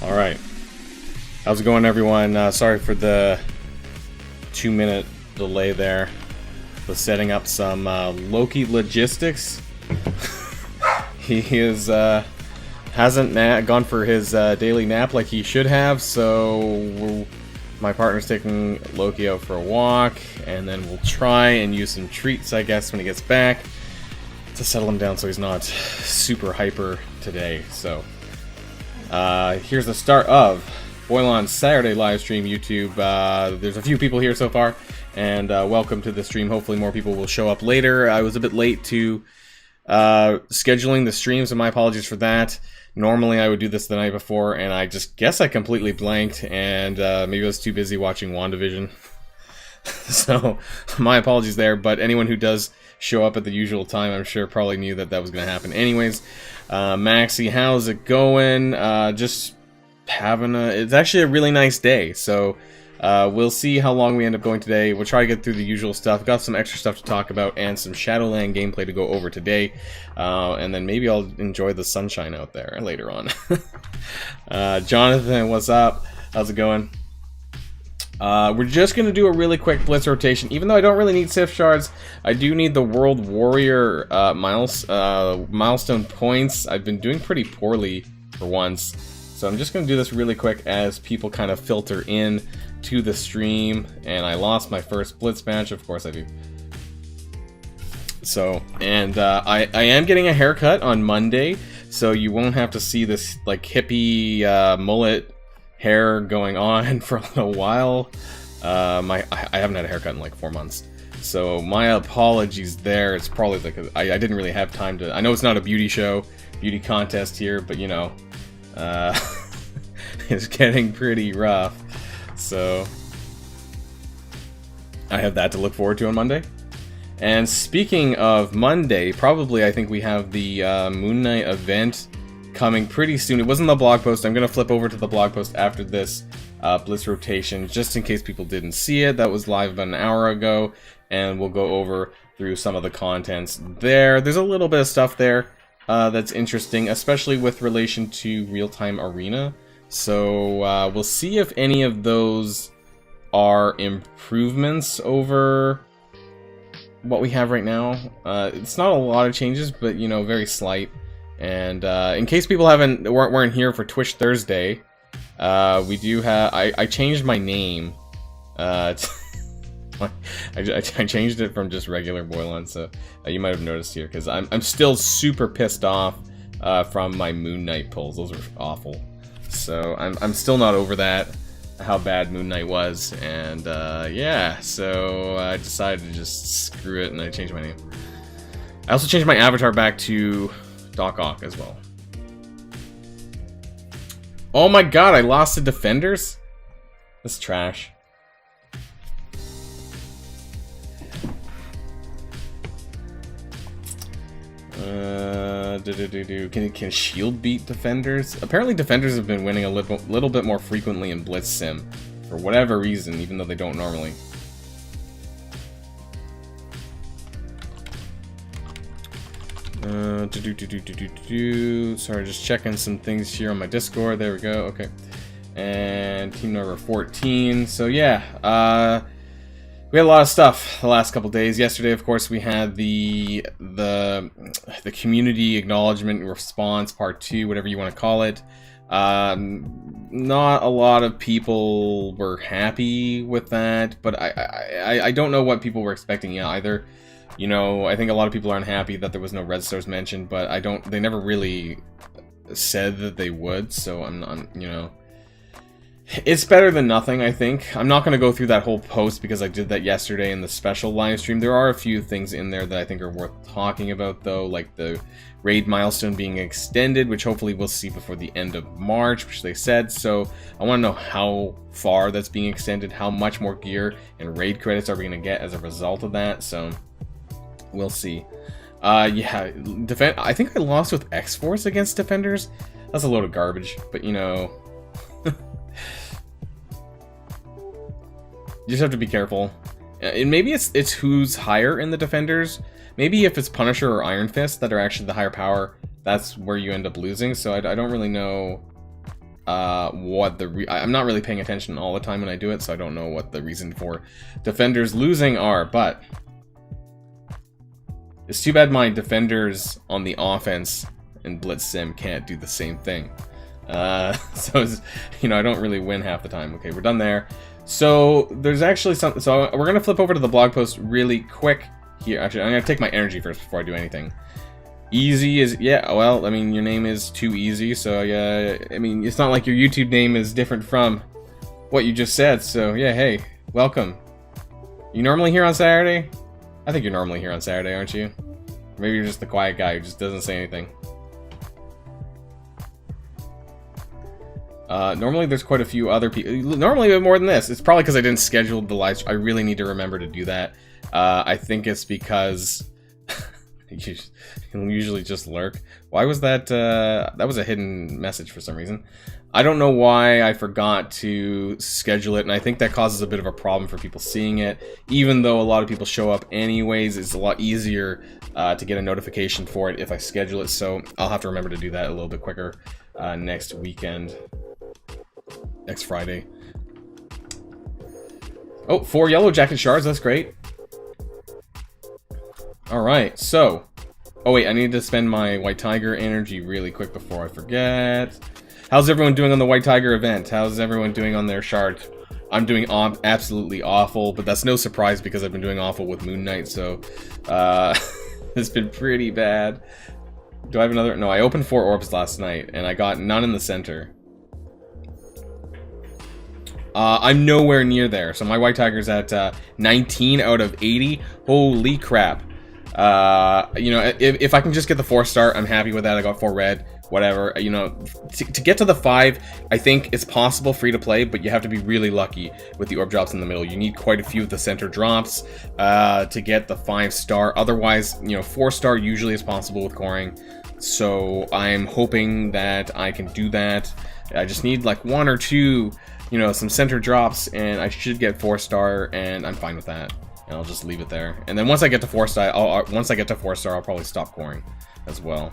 Alright. How's it going, everyone? Sorry for the 2-minute delay there. Was setting up some Loki logistics. He hasn't gone for his daily nap like he should have, so my partner's taking Loki out for a walk, and then we'll try and use some treats, I guess, when he gets back to settle him down so he's not super hyper today. So here's the start of Boilon's Saturday live stream. YouTube, there's a few people here so far, and welcome to the stream. Hopefully more people will show up later. I was a bit late to scheduling the stream, so my apologies for that. Normally I would do this the night before, and I just guess I completely blanked, and maybe I was too busy watching WandaVision. So my apologies there, but anyone who does show up at the usual time, I'm sure probably knew that that was going to happen anyways. Maxie, how's it going? Just having it's actually a really nice day, so we'll see how long we end up going today. We'll try to get through the usual stuff. Got some extra stuff to talk about and some Shadowland gameplay to go over today. And then maybe I'll enjoy the sunshine out there later on. Jonathan, what's up? How's it going? We're just going to do a really quick blitz rotation. Even though I don't really need Sif shards, I do need the World Warrior milestone points. I've been doing pretty poorly for once. So I'm just going to do this really quick as people kind of filter in to the stream. And I lost my first blitz match, of course I do. So, and I am getting a haircut on Monday, so you won't have to see this like hippie mullet hair going on for a little while. I haven't had a haircut in like 4 months, so my apologies there. It's probably like I didn't really have time to. I know it's not a beauty show, beauty contest here, but you know, it's getting pretty rough. So I have that to look forward to on Monday. And speaking of Monday, probably I think we have the Moon Knight event coming pretty soon. It wasn't the blog post. I'm going to flip over to the blog post after this blitz rotation, just in case people didn't see it. That was live about an hour ago, and we'll go over through some of the contents there. There's a little bit of stuff there that's interesting, especially with relation to real-time arena. So we'll see if any of those are improvements over what we have right now. It's not a lot of changes, but you know, very slight. And in case people weren't here for Twitch Thursday, we do have. I changed my name. I changed it from just regular Boilon, so you might have noticed here, because I'm still super pissed off from my Moon Knight pulls. Those were awful. So I'm still not over that, how bad Moon Knight was, and yeah, so I decided to just screw it and I changed my name. I also changed my avatar back to Doc Ock as well. Oh my god, I lost the defenders? That's trash. Can shield beat defenders? Apparently defenders have been winning a little bit more frequently in Blitz Sim, for whatever reason, even though they don't normally. Sorry, just checking some things here on my Discord. There we go. Okay. And team number 14. So yeah, we had a lot of stuff the last couple days. Yesterday, of course, we had the community acknowledgement response part 2, whatever you want to call it. Not a lot of people were happy with that, but I don't know what people were expecting either. You know, I think a lot of people aren't happy that there was no red stars mentioned, but they never really said that they would, so I'm you know, it's better than nothing, I think. I'm not going to go through that whole post because I did that yesterday in the special live stream. There are a few things in there that I think are worth talking about, though, like the raid milestone being extended, which hopefully we'll see before the end of March, which they said. So I want to know how far that's being extended, how much more gear and raid credits are we going to get as a result of that, so we'll see. Yeah, I think I lost with X-Force against defenders. That's a load of garbage, but you know, you just have to be careful. And maybe it's who's higher in the defenders. Maybe if it's Punisher or Iron Fist that are actually the higher power, that's where you end up losing. So I don't really know I'm not really paying attention all the time when I do it, so I don't know what the reason for defenders losing are, but it's too bad my defenders on the offense in Blitz Sim can't do the same thing. So it's, you know, I don't really win half the time. Okay, we're done there. So there's actually something. So we're gonna flip over to the blog post really quick here. Actually, I'm gonna take my energy first before I do anything. Easy is, yeah, well, I mean, your name is Too Easy, so yeah, I mean, it's not like your YouTube name is different from what you just said, so yeah, hey, welcome. You normally here on Saturday? I think you're normally here on Saturday, aren't you? Maybe you're just the quiet guy who just doesn't say anything. Normally there's quite a few other people, normally more than this. It's probably because I didn't schedule the live stream. I really need to remember to do that. I think it's because he'll usually just lurk. Why was that? That was a hidden message for some reason. I don't know why I forgot to schedule it, and I think that causes a bit of a problem for people seeing it. Even though a lot of people show up anyways, it's a lot easier to get a notification for it if I schedule it, so I'll have to remember to do that a little bit quicker next weekend. Next Friday. Oh, 4 yellow jacket shards, that's great. Alright, so... Oh wait, I need to spend my White Tiger energy really quick before I forget. How's everyone doing on the White Tiger event? How's everyone doing on their shard? I'm doing absolutely awful, but that's no surprise because I've been doing awful with Moon Knight, so... it's been pretty bad. Do I have another? No, I opened 4 orbs last night, and I got none in the center. I'm nowhere near there, so my White Tiger's at 19 out of 80. Holy crap. You know, if I can just get the 4-star, I'm happy with that. I got 4 red, whatever. You know, to get to the 5, I think it's possible free to play, but you have to be really lucky with the orb drops in the middle. You need quite a few of the center drops to get the 5-star. Otherwise, you know, 4-star usually is possible with coring. So I'm hoping that I can do that. I just need like 1 or 2, you know, some center drops, and I should get 4-star, and I'm fine with that. And I'll just leave it there. And then once I get to 4-star, I'll probably stop coring as well.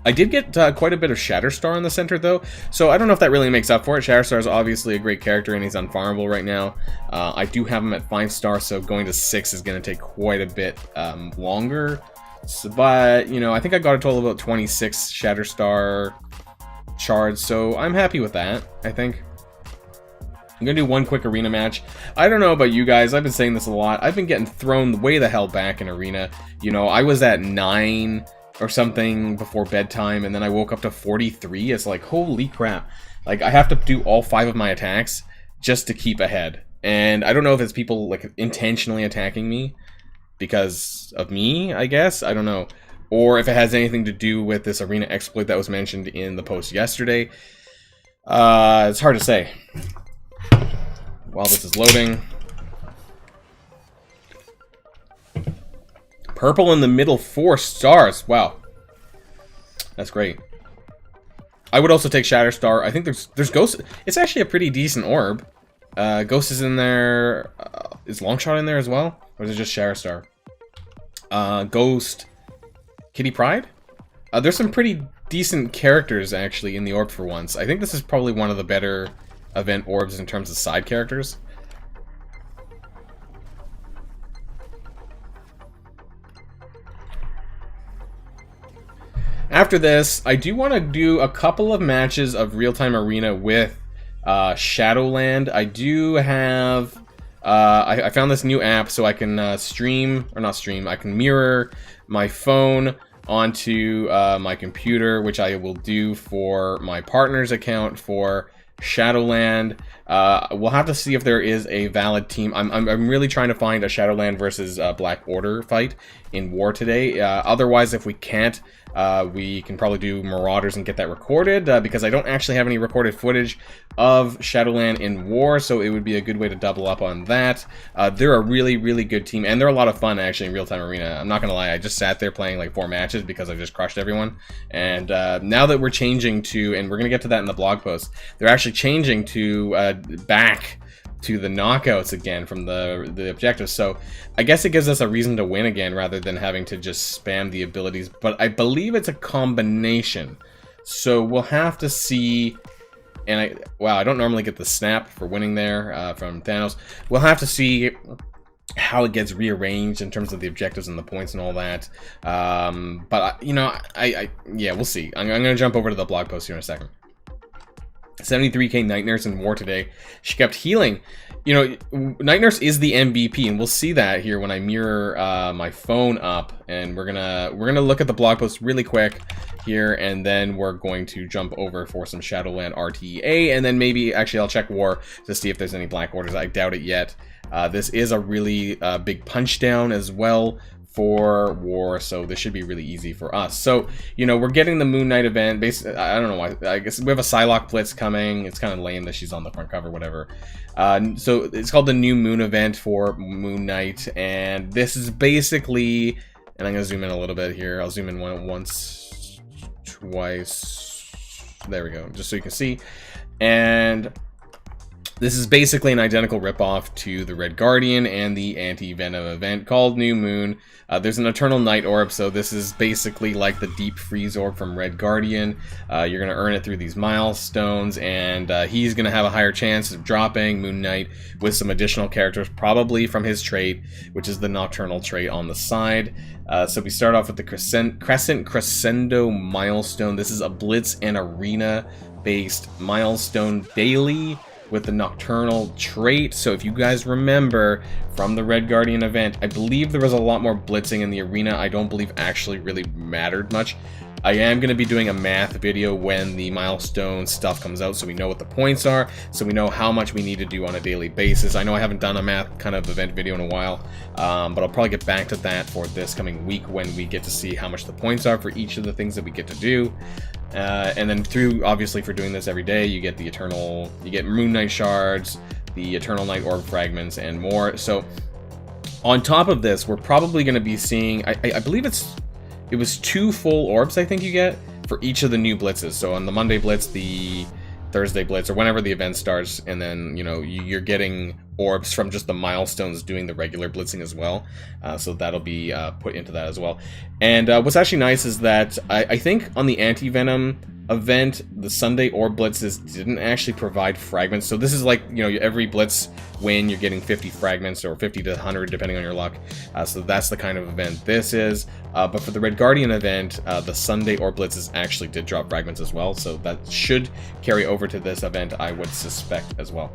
I did get quite a bit of Shatterstar in the center, though, so I don't know if that really makes up for it. Shatterstar is obviously a great character, and he's unfarmable right now. I do have him at 5-star, so going to 6 is going to take quite a bit longer. So, but, you know, I think I got a total of about 26 Shatterstar shards, so I'm happy with that, I think. I'm gonna do one quick arena match. I don't know about you guys, I've been saying this a lot. I've been getting thrown way the hell back in arena. You know, I was at 9 or something before bedtime, and then I woke up to 43. It's like, holy crap. Like, I have to do all 5 of my attacks just to keep ahead. And I don't know if it's people, like, intentionally attacking me because of me, I guess. I don't know. Or if it has anything to do with this arena exploit that was mentioned in the post yesterday. It's hard to say. While this is loading. Purple in the middle, 4 stars. Wow. That's great. I would also take Shatterstar. I think there's Ghost. It's actually a pretty decent orb. Ghost is in there. Is Longshot in there as well? Or is it just Shatterstar? Ghost. Kitty Pryde? There's some pretty decent characters actually in the orb for once. I think this is probably one of the better event orbs in terms of side characters. After this, I do want to do a couple of matches of real-time arena with Shadowland. I do have... I found this new app so I can stream, or not stream, I can mirror my phone onto my computer, which I will do for my partner's account for Shadowland. We'll have to see if there is a valid team. I'm really trying to find a Shadowland versus Black Order fight in War today. Otherwise, if we can't, we can probably do Marauders and get that recorded, because I don't actually have any recorded footage of Shadowland in War, so it would be a good way to double up on that. They're a really, really good team, and they're a lot of fun, actually, in real-time arena. I'm not gonna lie, I just sat there playing like 4 matches because I just crushed everyone. And now that we're changing to, and we're gonna get to that in the blog post, they're actually changing to back to the knockouts again from the objectives, so I guess it gives us a reason to win again rather than having to just spam the abilities, but I believe it's a combination, so we'll have to see And wow, I don't normally get the snap for winning there from Thanos. We'll have to see how it gets rearranged in terms of the objectives and the points and all that. But you know, yeah, we'll see. I'm gonna jump over to the blog post here in a second. 73k Night Nurse in war today. She kept healing. You know, Night Nurse is the MVP, and we'll see that here when I mirror my phone up, and we're gonna look at the blog post really quick here, and then we're going to jump over for some Shadowland RTA, and then maybe actually I'll check war to see if there's any black orders. I doubt it yet. This is a really big punch down as well for war, so this should be really easy for us. So, you know, we're getting the Moon Knight event. Basically, I don't know why. I guess we have a Psylocke Blitz coming. It's kind of lame that she's on the front cover, whatever. So it's called the New Moon event for Moon Knight, and this is basically, and I'm gonna zoom in a little bit here. I'll zoom in once, twice. There we go, just so you can see. And this is basically an identical ripoff to the Red Guardian and the Anti-Venom event called New Moon. There's an Eternal Night Orb, so this is basically like the Deep Freeze Orb from Red Guardian. You're going to earn it through these milestones, and he's going to have a higher chance of dropping Moon Knight with some additional characters, probably from his trait, which is the Nocturnal trait on the side. So we start off with the Crescent Crescendo milestone. This is a Blitz and Arena-based milestone daily with the Nocturnal trait. So if you guys remember from the Red Guardian event, I believe there was a lot more blitzing in the arena. I don't believe actually really mattered much. I am going to be doing a math video when the milestone stuff comes out, so we know what the points are, so we know how much we need to do on a daily basis. I know I haven't done a math kind of event video in a while, but I'll probably get back to that for this coming week when we get to see how much the points are for each of the things that we get to do. And then through, obviously, for doing this every day, you get you get Moon Knight shards, the Eternal Night Orb fragments, and more. So on top of this, we're probably going to be seeing, I believe it was 2 full orbs, I think you get, for each of the new blitzes. So on the Monday Blitz, the Thursday Blitz, or whenever the event starts, and then, you know, you're getting orbs from just the milestones doing the regular blitzing as well. So that'll be put into that as well. And what's actually nice is that I think on the Anti-Venom event, the Sunday orb blitzes didn't actually provide fragments. So this is like, you know, every blitz win, you're getting 50 fragments, or 50 to 100 depending on your luck. So that's the kind of event this is. But for the Red Guardian event, the Sunday orb blitzes actually did drop fragments as well. So that should carry over to this event, I would suspect, as well.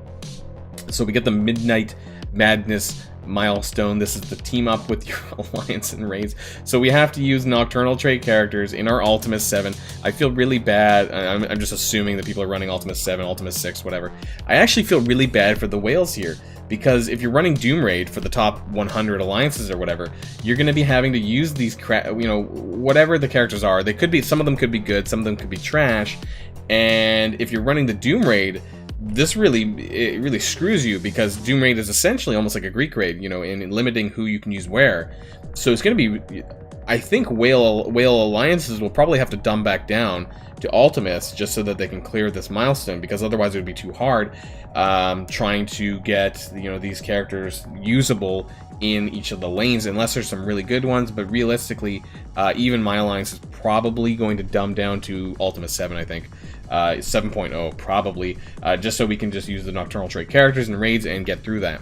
So we get the Midnight Madness milestone. This is the team up with your alliance and raids. So we have to use Nocturnal trait characters in our Ultimus 7. I feel really bad. I'm just assuming that people are running Ultimus 7, Ultimus 6, whatever. I actually feel really bad for the whales here, because if you're running Doom Raid for the top 100 alliances or whatever, you're going to be having to use these, you know, whatever the characters are. They could be, some of them could be good, some of them could be trash. And if you're running the Doom Raid, this really screws you, because Doom Raid is essentially almost like a Greek raid, you know, in limiting who you can use where. So it's going to be, I think whale alliances will probably have to dumb back down to Ultimus just so that they can clear this milestone, because otherwise it would be too hard trying to get, you know, these characters usable in each of the lanes, unless there's some really good ones. But realistically, even my alliance is probably going to dumb down to Ultimus 7, I think. 7.0 probably, just so we can just use the Nocturnal trait characters and raids and get through that.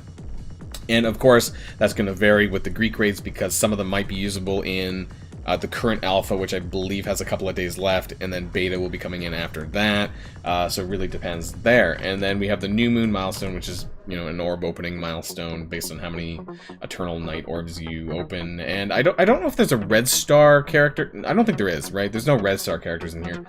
And of course, that's going to vary with the Greek raids, because some of them might be usable in the current alpha, which I believe has a couple of days left, and then beta will be coming in after that. So it really depends there. And then we have the New Moon milestone, which is, you know, an orb opening milestone based on how many Eternal Night orbs you open. And I don't know if there's a Red Star character. I don't think there is, right? There's no Red Star characters in here.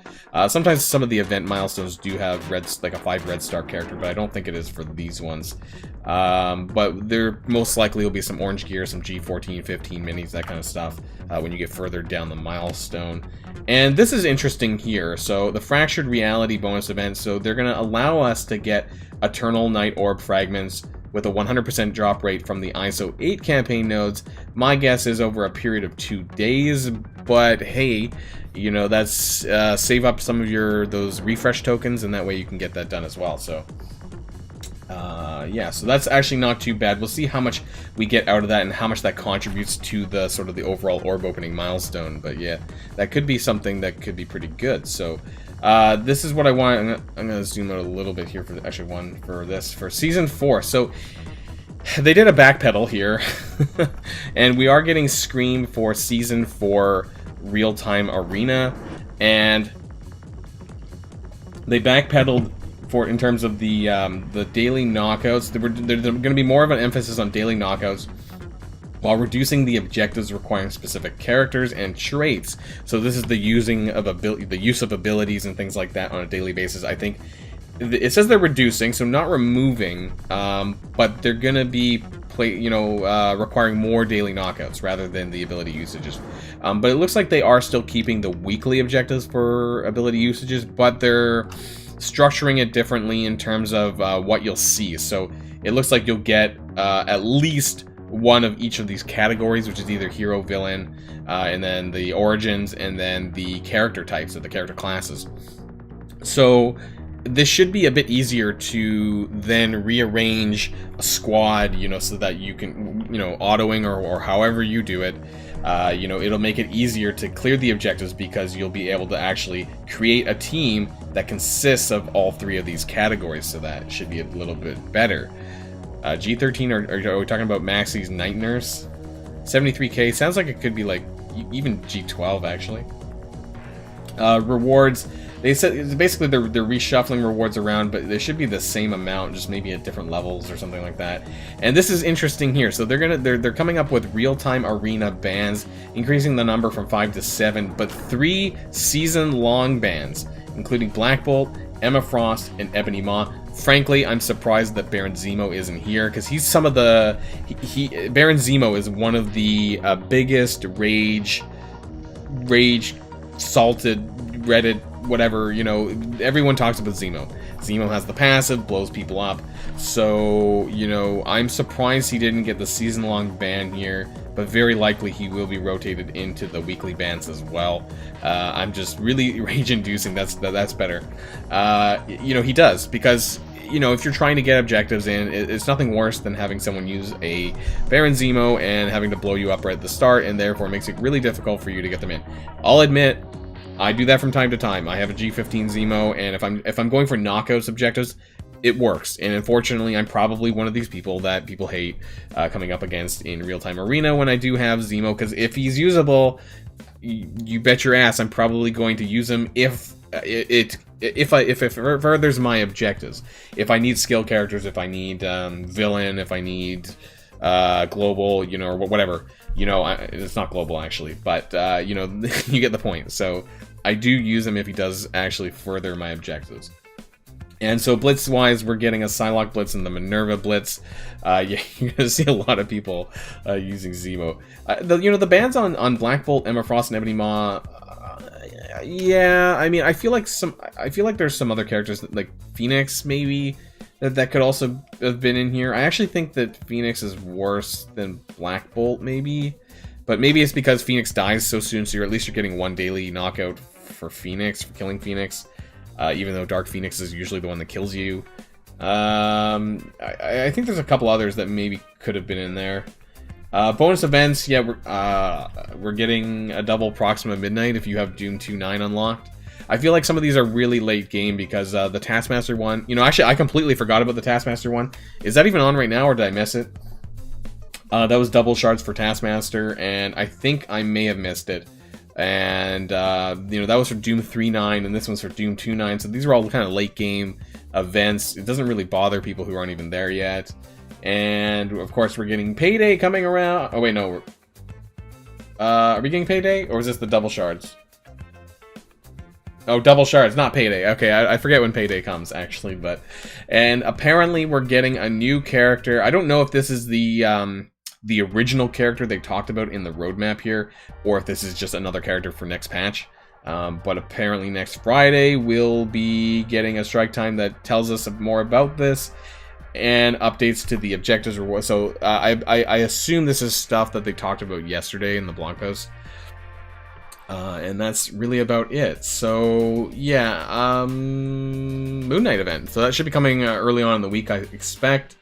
Sometimes some of the event milestones do have like a 5 Red Star character, but I don't think it is for these ones. But there most likely will be some orange gear, some G14, 15 minis, that kind of stuff, when you get further down the milestone. And this is interesting here. So the Fractured Reality bonus event, so they're going to allow us to get Eternal Night Orb fragments with a 100% drop rate from the ISO 8 campaign nodes. My guess is over a period of 2 days, but hey, you know, that's save up some of those refresh tokens, and that way you can get that done as well. So yeah, so that's actually not too bad. We'll see how much we get out of that and how much that contributes to the sort of the overall orb opening milestone. But yeah, that could be something that could be pretty good. So This is what I want. I'm gonna zoom out a little bit here for actually one for this for season 4. So they did a backpedal here, and we are getting Scream for season 4 real-time arena, and they backpedaled for in terms of the daily knockouts. There's going to be more of an emphasis on daily knockouts, while reducing the objectives requiring specific characters and traits. So this is the use of abilities and things like that on a daily basis. I think it says they're reducing, so not removing, but they're gonna be requiring more daily knockouts rather than the ability usages. But it looks like they are still keeping the weekly objectives for ability usages, but they're structuring it differently in terms of what you'll see. So it looks like you'll get at least one of each of these categories, which is either hero, villain, and then the origins, and then the character types or the character classes. So this should be a bit easier to then rearrange a squad, so that you can, autoing or however you do it, it'll make it easier to clear the objectives because you'll be able to actually create a team that consists of all 3 of these categories. So that should be a little bit better. G13, are we talking about Maxie's Night Nurse? 73k, sounds like it could be like even G12 actually. Rewards, they said basically they're reshuffling rewards around, but they should be the same amount, just maybe at different levels or something like that. And this is interesting here. So they're coming up with real-time arena bans, increasing the number from 5 to 7, but 3 season-long bans, including Black Bolt, Emma Frost, and Ebony Maw. Frankly, I'm surprised that Baron Zemo isn't here, because he's some of the... Baron Zemo is one of the biggest rage salted, Reddit, whatever, everyone talks about Zemo. Zemo has the passive, blows people up. So, I'm surprised he didn't get the season-long ban here, but very likely he will be rotated into the weekly bans as well. I'm just really rage-inducing. That's better. He does, because if you're trying to get objectives in, it's nothing worse than having someone use a Baron Zemo and having to blow you up right at the start, and therefore it makes it really difficult for you to get them in. I'll admit, I do that from time to time. I have a G15 Zemo, and if I'm going for knockouts objectives, it works. And unfortunately, I'm probably one of these people that people hate coming up against in real-time arena when I do have Zemo, because if he's usable, you bet your ass I'm probably going to use him if it furthers my objectives. If I need skill characters, if I need villain, if I need global, or whatever. It's not global actually, but you get the point. So I do use him if he does actually further my objectives. And so blitz-wise, we're getting a Psylocke Blitz and the Minerva Blitz. You're gonna see a lot of people using Zemo. The bans on Black Bolt, Emma Frost, and Ebony Maw. Yeah, I mean, I feel like there's some other characters like Phoenix maybe that could also have been in here. I actually think that Phoenix is worse than Black Bolt maybe, but maybe it's because Phoenix dies so soon, so at least you're getting one daily knockout for Phoenix, for killing Phoenix, even though Dark Phoenix is usually the one that kills you. I think there's a couple others that maybe could have been in there. Bonus events, yeah, we're getting a double Proxima Midnight if you have Doom 2.9 unlocked. I feel like some of these are really late game because the Taskmaster one, actually I completely forgot about the Taskmaster one. Is that even on right now, or did I miss it? That was double shards for Taskmaster, and I think I may have missed it. And that was for Doom 3.9, and this one's for Doom 2.9. So these are all kind of late game events. It doesn't really bother people who aren't even there yet. And of course, we're getting Payday coming around. Oh wait, no. Are we getting Payday, or is this the double shards? Oh, double shards, not Payday. Okay, I forget when Payday comes, actually, but... And apparently we're getting a new character. I don't know if this is the original character they talked about in the roadmap here, or if this is just another character for next patch. But apparently next Friday we'll be getting a strike time that tells us more about this, and updates to the objectives. So I assume this is stuff that they talked about yesterday in the blog post. And that's really about it. So yeah, Moon Knight event. So that should be coming early on in the week, I expect.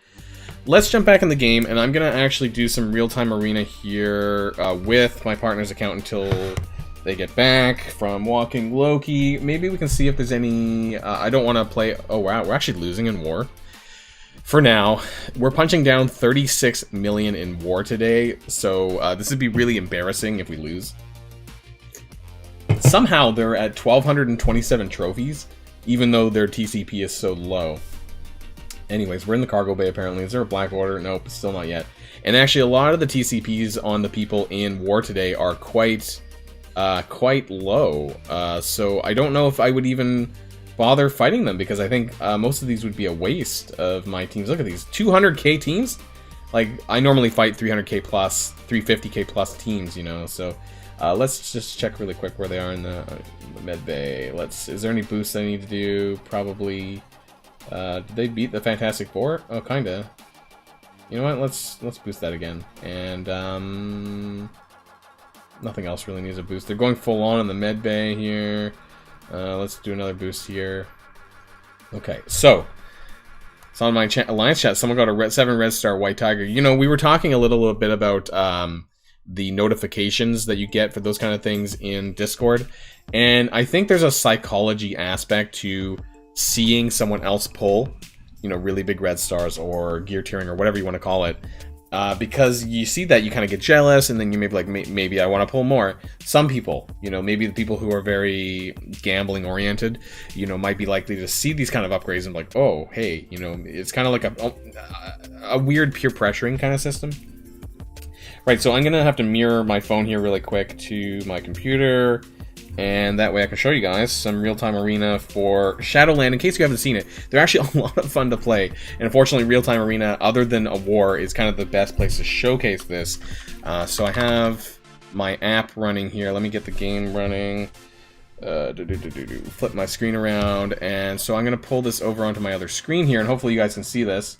Let's jump back in the game, and I'm gonna actually do some real-time arena here with my partner's account until They get back from walking Loki. Maybe we can see if there's any... I don't want to play... Oh, wow. We're actually losing in war. For now, we're punching down 36 million in war today. So this would be really embarrassing if we lose. Somehow they're at 1,227 trophies, even though their TCP is so low. Anyways, we're in the cargo bay apparently. Is there a black order? Nope, still not yet. And actually, a lot of the TCPs on the people in war today are quite low. So I don't know if I would even bother fighting them, because I think most of these would be a waste of my teams. Look at these 200k teams. Like, I normally fight 300k plus, 350k plus teams, you know. So let's just check really quick where they are in the med bay. Is there any boosts I need to do? Probably. Did they beat the Fantastic Four? Oh, kinda. You know what? Let's boost that again. And nothing else really needs a boost. They're going full on in the med bay here. Let's do another boost here. Okay, so it's on my alliance chat. Someone got a 7 red star white tiger. You know, we were talking a little bit about the notifications that you get for those kind of things in Discord, and I think there's a psychology aspect to seeing someone else pull, you know, really big red stars or gear tiering or whatever you want to call it, because you see that, you kind of get jealous, and then you may be like, maybe I want to pull more. Some people, you know, maybe the people who are very gambling oriented, you know, might be likely to see these kind of upgrades and like, oh, hey, you know, it's kind of like a weird peer pressuring kind of system. Right, so I'm gonna have to mirror my phone here really quick to my computer, and that way I can show you guys some real-time arena for Shadowland. In case you haven't seen it, they're actually a lot of fun to play. And unfortunately, real-time arena, other than a war, is kind of the best place to showcase this. So I have my app running here. Let me get the game running. Flip my screen around. And so I'm going to pull this over onto my other screen here, and hopefully you guys can see this.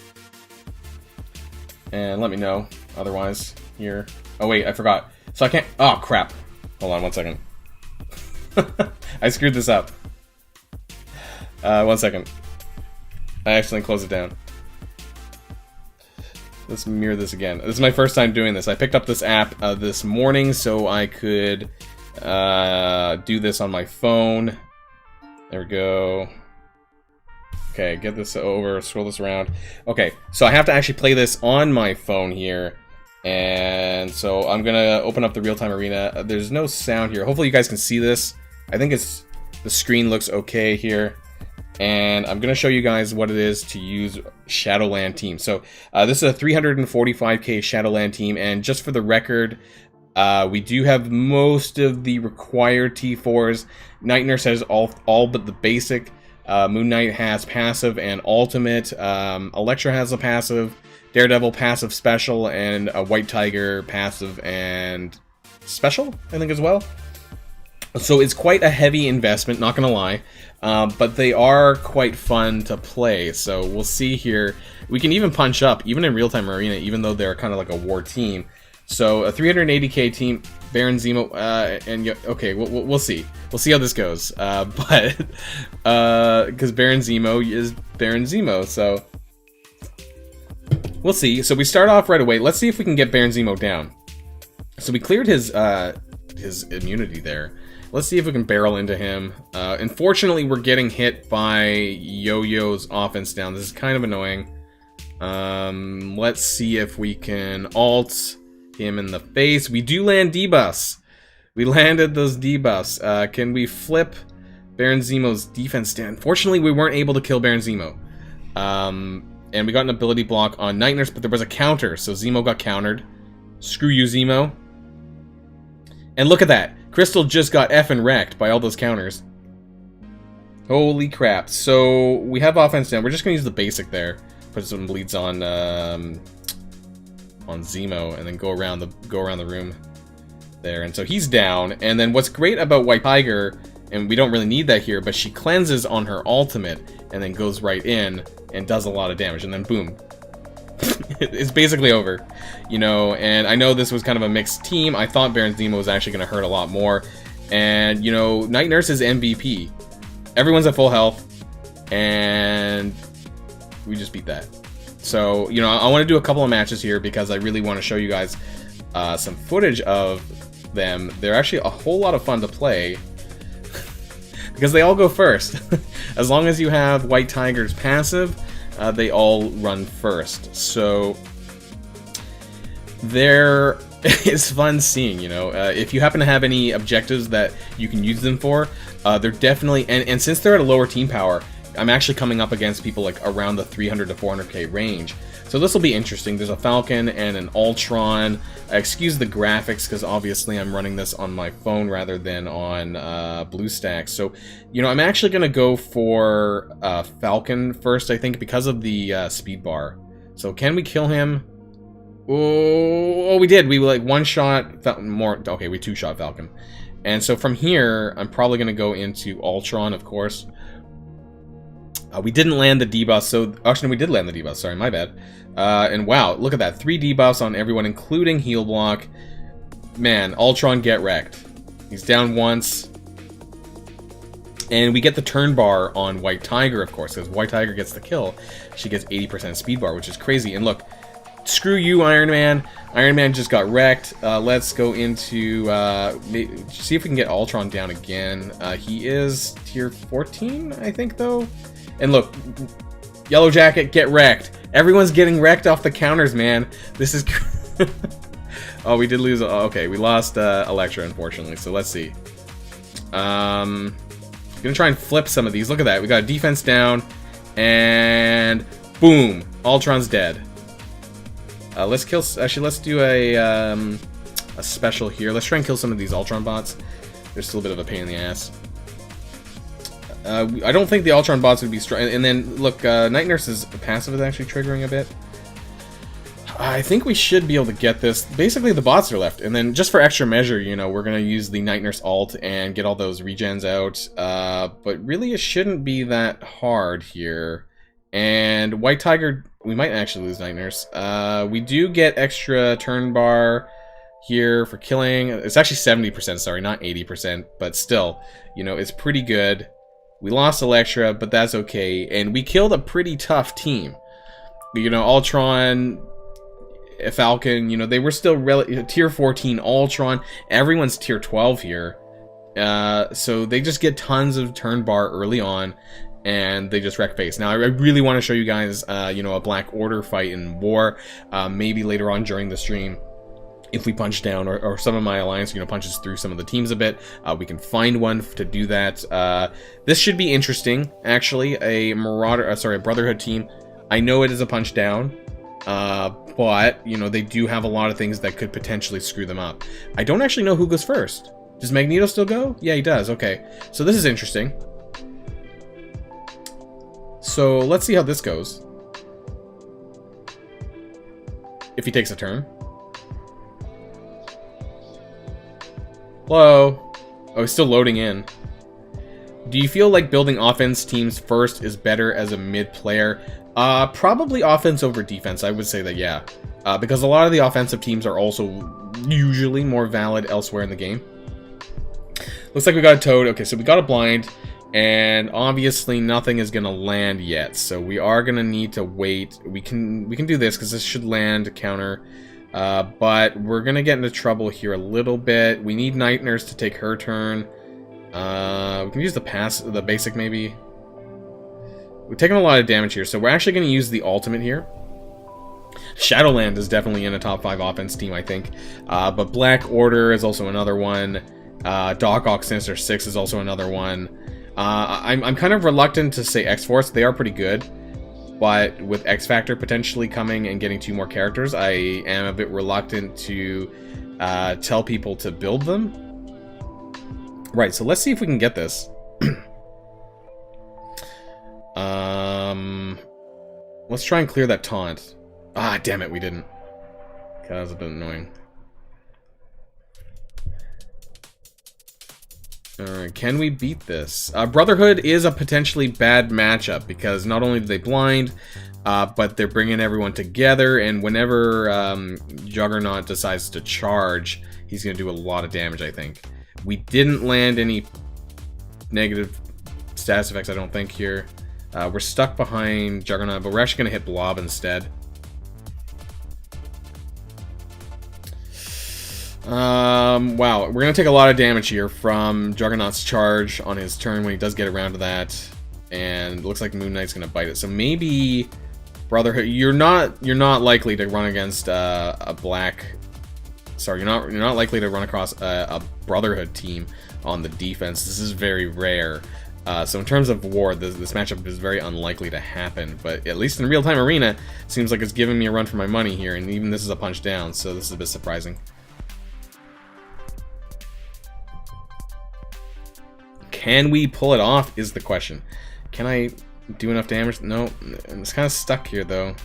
And let me know. Otherwise, here. Oh, wait, I forgot. So I can't... Oh, crap. Hold on 1 second. I screwed this up. 1 second. I accidentally closed it down. Let's mirror this again. This is my first time doing this. I picked up this app this morning so I could do this on my phone. There we go. Okay, get this over, scroll this around. Okay, so I have to actually play this on my phone here. And so I'm gonna open up the real-time arena. There's no sound here. Hopefully you guys can see this. I think the screen looks okay here. And I'm gonna show you guys what it is to use Shadowland team. So this is a 345k Shadowland team, and just for the record, we do have most of the required T4s. Night Nurse has all but the basic. Moon Knight has passive and ultimate. Elektra has a passive. Daredevil passive special, and a White Tiger passive and special, I think, as well. So it's quite a heavy investment, not gonna lie, but they are quite fun to play. So we'll see here. We can even punch up, even in real-time arena, even though they're kind of like a war team. So a 380k team, Baron Zemo, and okay, we'll see. We'll see how this goes. But because Baron Zemo is Baron Zemo, so we'll see. So we start off right away. Let's see if we can get Baron Zemo down. So we cleared his immunity there. Let's see if we can barrel into him. Unfortunately, we're getting hit by Yo-Yo's offense down. This is kind of annoying. Let's see if we can ult him in the face. We do land debuffs. We landed those debuffs. Can we flip Baron Zemo's defense down? Unfortunately, we weren't able to kill Baron Zemo. And we got an ability block on Night Nurse, but there was a counter, so Zemo got countered. Screw you, Zemo. And look at that. Crystal just got effing wrecked by all those counters. Holy crap. So we have offense down. We're just going to use the basic there. Put some bleeds on Zemo, and then go around the room there. And so he's down. And then what's great about White Tiger, and we don't really need that here, but she cleanses on her ultimate and then goes right in and does a lot of damage. And then boom. It's basically over, you know. And I know this was kind of a mixed team. I thought Baron Zemo was actually going to hurt a lot more. And, you know, Night Nurse is MVP. Everyone's at full health. And we just beat that. So, you know, I want to do a couple of matches here because I really want to show you guys some footage of them, they're actually a whole lot of fun to play. Because they all go first. As long as you have White Tiger's passive, they all run first. So there is fun seeing, you know, if you happen to have any objectives that you can use them for, they're definitely, and since they're at a lower team power, I'm actually coming up against people like around the 300 to 400k range. So this will be interesting. There's a Falcon and an Ultron. Excuse the graphics because obviously I'm running this on my phone rather than on BlueStacks. So, you know, I'm actually going to go for Falcon first, I think, because of the speed bar. So can we kill him? Oh, we did. We like one-shot more. Okay, we two-shot Falcon. And so from here, I'm probably going to go into Ultron, of course. We didn't land the debuff, so... Actually, we did land the debuff, sorry, my bad. And wow, look at that. 3 debuffs on everyone, including heal block. Man, Ultron get wrecked. He's down once. And we get the turn bar on White Tiger, of course, because White Tiger gets the kill. She gets 80% speed bar, which is crazy. And look, screw you, Iron Man. Iron Man just got wrecked. Let's go into... see if we can get Ultron down again. He is tier 14, I think, though. And look, Yellow Jacket, get wrecked. Everyone's getting wrecked off the counters, man. This is... Oh, we did lose... Oh, okay, we lost Elektra, unfortunately, so let's see. Gonna try and flip some of these. Look at that. We got a defense down, and boom, Ultron's dead. Let's kill... Actually, let's do a special here. Let's try and kill some of these Ultron bots. They're still a bit of a pain in the ass. I don't think the Ultron bots would be strong. And then, look, Night Nurse's passive is actually triggering a bit. I think we should be able to get this. Basically, the bots are left. And then, just for extra measure, you know, we're going to use the Night Nurse ult and get all those regens out. But really, it shouldn't be that hard here. And White Tiger, we might actually lose Night Nurse. We do get extra turn bar here for killing. It's actually 70%, sorry, not 80%. But still, you know, it's pretty good. We lost Elektra, but that's okay. And we killed a pretty tough team. You know, Ultron, Falcon, you know, they were still tier 14 Ultron. Everyone's tier 12 here. So they just get tons of turn bar early on, and they just wreck face. Now, I really want to show you guys, you know, a Black Order fight in War. Maybe later on during the stream. If we punch down, or some of my alliance, you know, punches through some of the teams a bit, we can find one to do that. This should be interesting, actually. A Marauder, sorry, a Brotherhood team. I know it is a punch down, but you know they do have a lot of things that could potentially screw them up. I don't actually know who goes first. Does Magneto still go? Yeah, he does. Okay, so this is interesting. So let's see how this goes. If he takes a turn. Hello? Oh, he's still loading in. Do you feel like building offense teams first is better as a mid player? Probably offense over defense. I would say that, yeah. Because a lot of the offensive teams are also usually more valid elsewhere in the game. Looks like we got a Toad. Okay, so we got a blind. And obviously nothing is going to land yet. So we are going to need to wait. We can do this because this should land a counter. But we're gonna get into trouble here a little bit. We need Night Nurse to take her turn. We can use the basic maybe. We're taking a lot of damage here, so we're actually gonna use the ultimate here. Shadowland is definitely in a top 5 offense team, I think. But Black Order is also another one. Doc Ock Sinister 6 is also another one. I'm kind of reluctant to say X-Force. They are pretty good. But with X Factor potentially coming and getting 2 more characters, I am a bit reluctant to tell people to build them. Right, so let's see if we can get this. Let's try and clear that taunt. Ah, damn it, we didn't. Okay, that was a bit annoying. Alright, can we beat this? Brotherhood is a potentially bad matchup because not only do they blind, but they're bringing everyone together, and whenever Juggernaut decides to charge, he's going to do a lot of damage, I think. We didn't land any negative status effects, I don't think, here. We're stuck behind Juggernaut, but we're actually going to hit Blob instead. Wow, we're gonna take a lot of damage here from Juggernaut's charge on his turn when he does get around to that, and it looks like Moon Knight's gonna bite it. So maybe Brotherhood. You're not likely to run against a black. Sorry, you're not likely to run across a Brotherhood team on the defense. This is very rare. So in terms of war, this matchup is very unlikely to happen. But at least in real-time arena, it seems like it's giving me a run for my money here, and even this is a punch down. So this is a bit surprising. Can we pull it off is the question. Can I do enough damage? No, it's kind of stuck here though.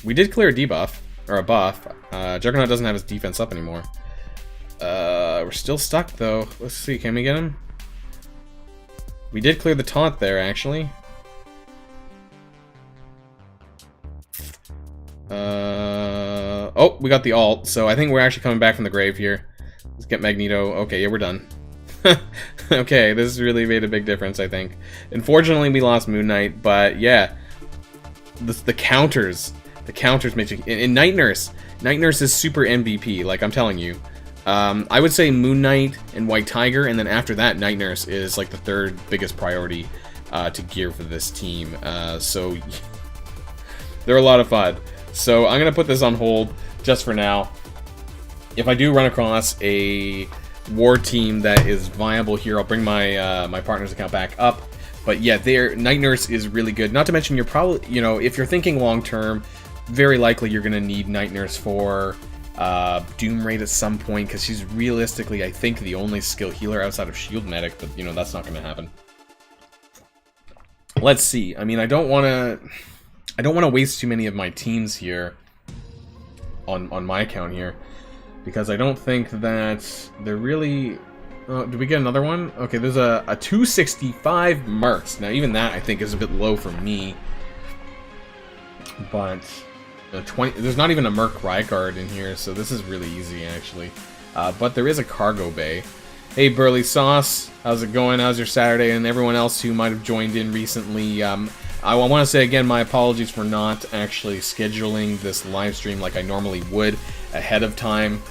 We did clear a debuff, or a buff. Juggernaut doesn't have his defense up anymore. We're still stuck though. Let's see, can we get him? We did clear the taunt there actually. Oh, we got the ult, so I think we're actually coming back from the grave here. Let's get Magneto. Okay, yeah, we're done. Okay, this really made a big difference, I think. Unfortunately, we lost Moon Knight, but yeah, the counters make you. And Night Nurse is super MVP. Like I'm telling you, I would say Moon Knight and White Tiger, and then after that, Night Nurse is like the third biggest priority to gear for this team. So they're a lot of fun. So I'm gonna put this on hold just for now. If I do run across a war team that is viable here, I'll bring my my partner's account back up. But yeah, Night Nurse is really good. Not to mention, you're probably, you know, if you're thinking long term, very likely you're gonna need Night Nurse for Doom Raid at some point, because she's realistically, I think, the only skill healer outside of Shield Medic. But you know, that's not gonna happen. Let's see. I mean, I don't want to waste too many of my teams here on my account here, because I don't think that they're really... did we get another one? Okay, there's a 265 Mercs. Now, even that, I think, is a bit low for me. But... there's not even a Merc Riot Guard in here, so this is really easy, actually. But there is a cargo bay. Hey, Burly Sauce. How's it going? How's your Saturday? And everyone else who might have joined in recently. I want to say again, my apologies for not actually scheduling this live stream like I normally would ahead of time.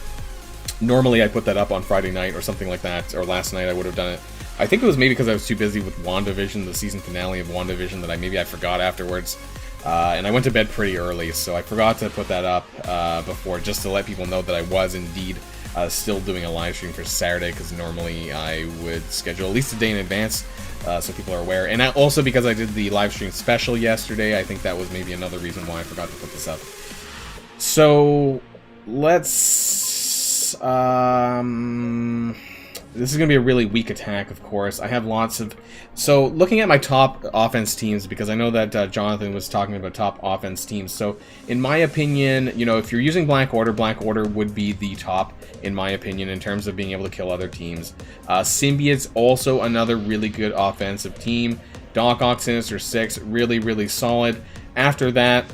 Normally I put that up on Friday night or something like that, or last night I would have done it. I think it was maybe because I was too busy with WandaVision, the season finale of WandaVision, that I forgot afterwards. And I went to bed pretty early, so I forgot to put that up before, just to let people know that I was indeed still doing a live stream for Saturday, because normally I would schedule at least a day in advance, so people are aware. And also because I did the live stream special yesterday, I think that was maybe another reason why I forgot to put this up. So let's... this is going to be a really weak attack, of course. I have lots of... So, looking at my top offense teams, because I know that Jonathan was talking about top offense teams. So, in my opinion, you know, if you're using Black Order would be the top, in my opinion, in terms of being able to kill other teams. Symbiote's also another really good offensive team. Doc Ock, Sinister Six, really, really solid. After that,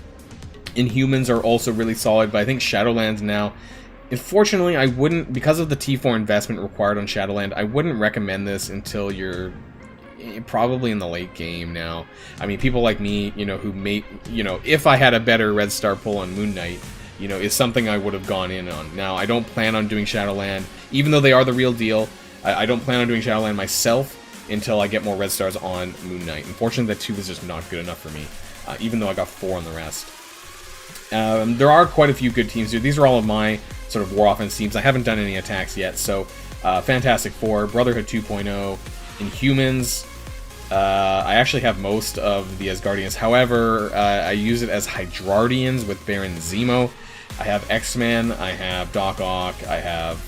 Inhumans are also really solid, but I think Shadowlands now... Unfortunately, I wouldn't, because of the T4 investment required on Shadowland, I wouldn't recommend this until you're probably in the late game now. I mean, people like me, you know, who may, you know, if I had a better Red Star pull on Moon Knight, you know, is something I would have gone in on. Now, I don't plan on doing Shadowland, even though they are the real deal. I don't plan on doing Shadowland myself until I get more Red Stars on Moon Knight. Unfortunately, that 2 was just not good enough for me, even though I got 4 on the rest. There are quite a few good teams here. These are all of my sort of war offense teams. I haven't done any attacks yet, so Fantastic Four, Brotherhood 2.0, Inhumans. I actually have most of the Asgardians. However, I use it as Hydrardians with Baron Zemo. I have X-Men, I have Doc Ock, I have...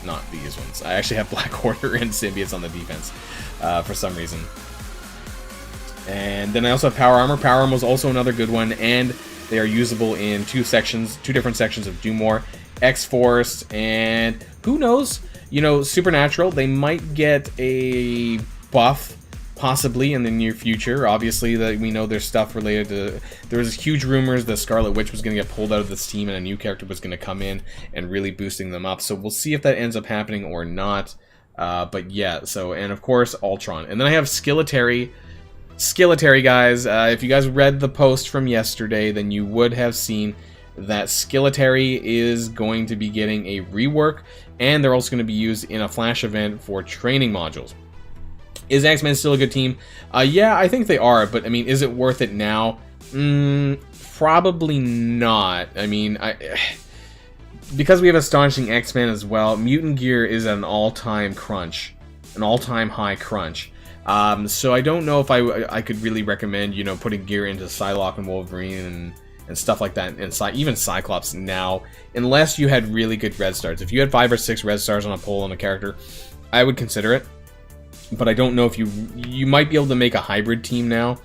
not these ones. I actually have Black Order and Symbiotes on the defense for some reason. And then I also have Power Armor. Power Armor is also another good one, and they are usable in two different sections of Doom War. X-Force, and who knows, you know, Supernatural, they might get a buff, possibly, in the near future. Obviously, that we know there's stuff related to... There was huge rumors that Scarlet Witch was going to get pulled out of this team and a new character was going to come in and really boosting them up. So we'll see if that ends up happening or not. But yeah, so, and of course, Ultron. And then I have Skilletary, guys. If you guys read the post from yesterday, then you would have seen that Skilletary is going to be getting a rework, and they're also going to be used in a Flash event for training modules. Is X-Men still a good team? Yeah, I think they are, but I mean, is it worth it now? Probably not. I mean, because we have Astonishing X-Men as well, Mutant Gear is an all-time crunch, an all-time high crunch. So I don't know if I could really recommend, you know, putting gear into Psylocke and Wolverine and stuff like that, and even Cyclops now, unless you had really good red stars. If you had 5 or 6 red stars on a pull on a character, I would consider it. But I don't know if you might be able to make a hybrid team now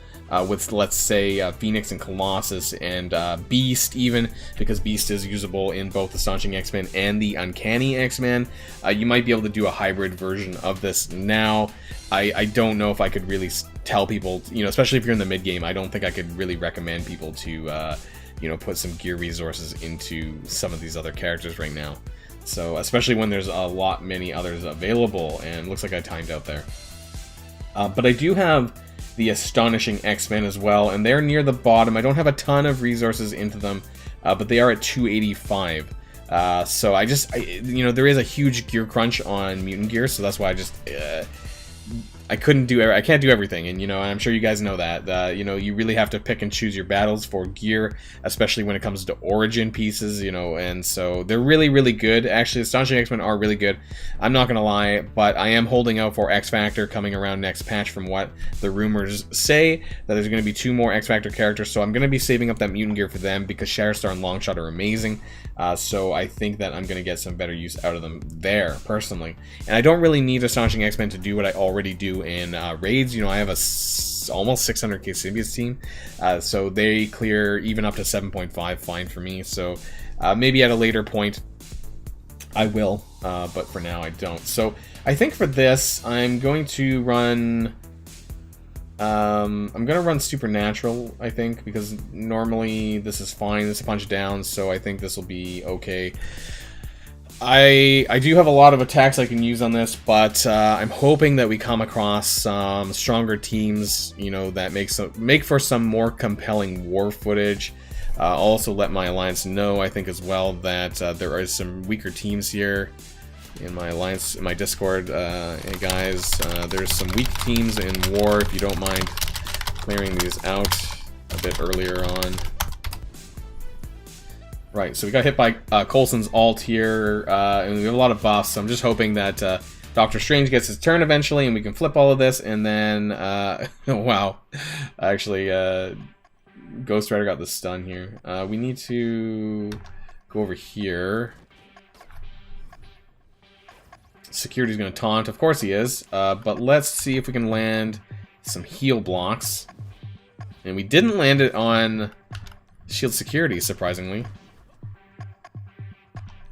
with, let's say, Phoenix and Colossus and Beast, even, because Beast is usable in both Astonishing X-Men and the Uncanny X-Men. You might be able to do a hybrid version of this now. I don't know if I could really tell people, you know, especially if you're in the mid-game, I don't think I could really recommend people to, you know, put some gear resources into some of these other characters right now. So, especially when there's many others available, and looks like I timed out there. But I do have the Astonishing X-Men as well, and they're near the bottom. I don't have a ton of resources into them, but they are at 285. So you know, there is a huge gear crunch on Mutant Gear, so that's why I can't do everything, and you know, I'm sure you guys know that. You know, you really have to pick and choose your battles for gear, especially when it comes to origin pieces, you know, and so they're really, really good. Actually, Astonishing X-Men are really good. I'm not gonna lie, but I am holding out for X Factor coming around next patch from what the rumors say, that there's gonna be 2 more X Factor characters, so I'm gonna be saving up that Mutant Gear for them because Shatterstar and Longshot are amazing. So I think that I'm gonna get some better use out of them there, personally. And I don't really need Astonishing X-Men to do what I already do in raids. You know, I have almost 600k symbiotes team, so they clear even up to 7.5 fine for me. So maybe at a later point I will, but for now I don't. So I think for this I'm going to run Supernatural, I think, because normally this is fine. This is punch down, so I think this will be okay. I do have a lot of attacks I can use on this, but I'm hoping that we come across some stronger teams, you know, that make for some more compelling war footage. I'll also let my alliance know, I think, as well, that there are some weaker teams here in my alliance, in my Discord. Hey guys, there's some weak teams in war, if you don't mind clearing these out a bit earlier on. Right, so we got hit by Coulson's ult here, and we have a lot of buffs, so I'm just hoping that Doctor Strange gets his turn eventually, and we can flip all of this, and then, wow, actually, Ghost Rider got the stun here. We need to go over here. Security's gonna taunt, of course he is, but let's see if we can land some heal blocks. And we didn't land it on shield security, surprisingly.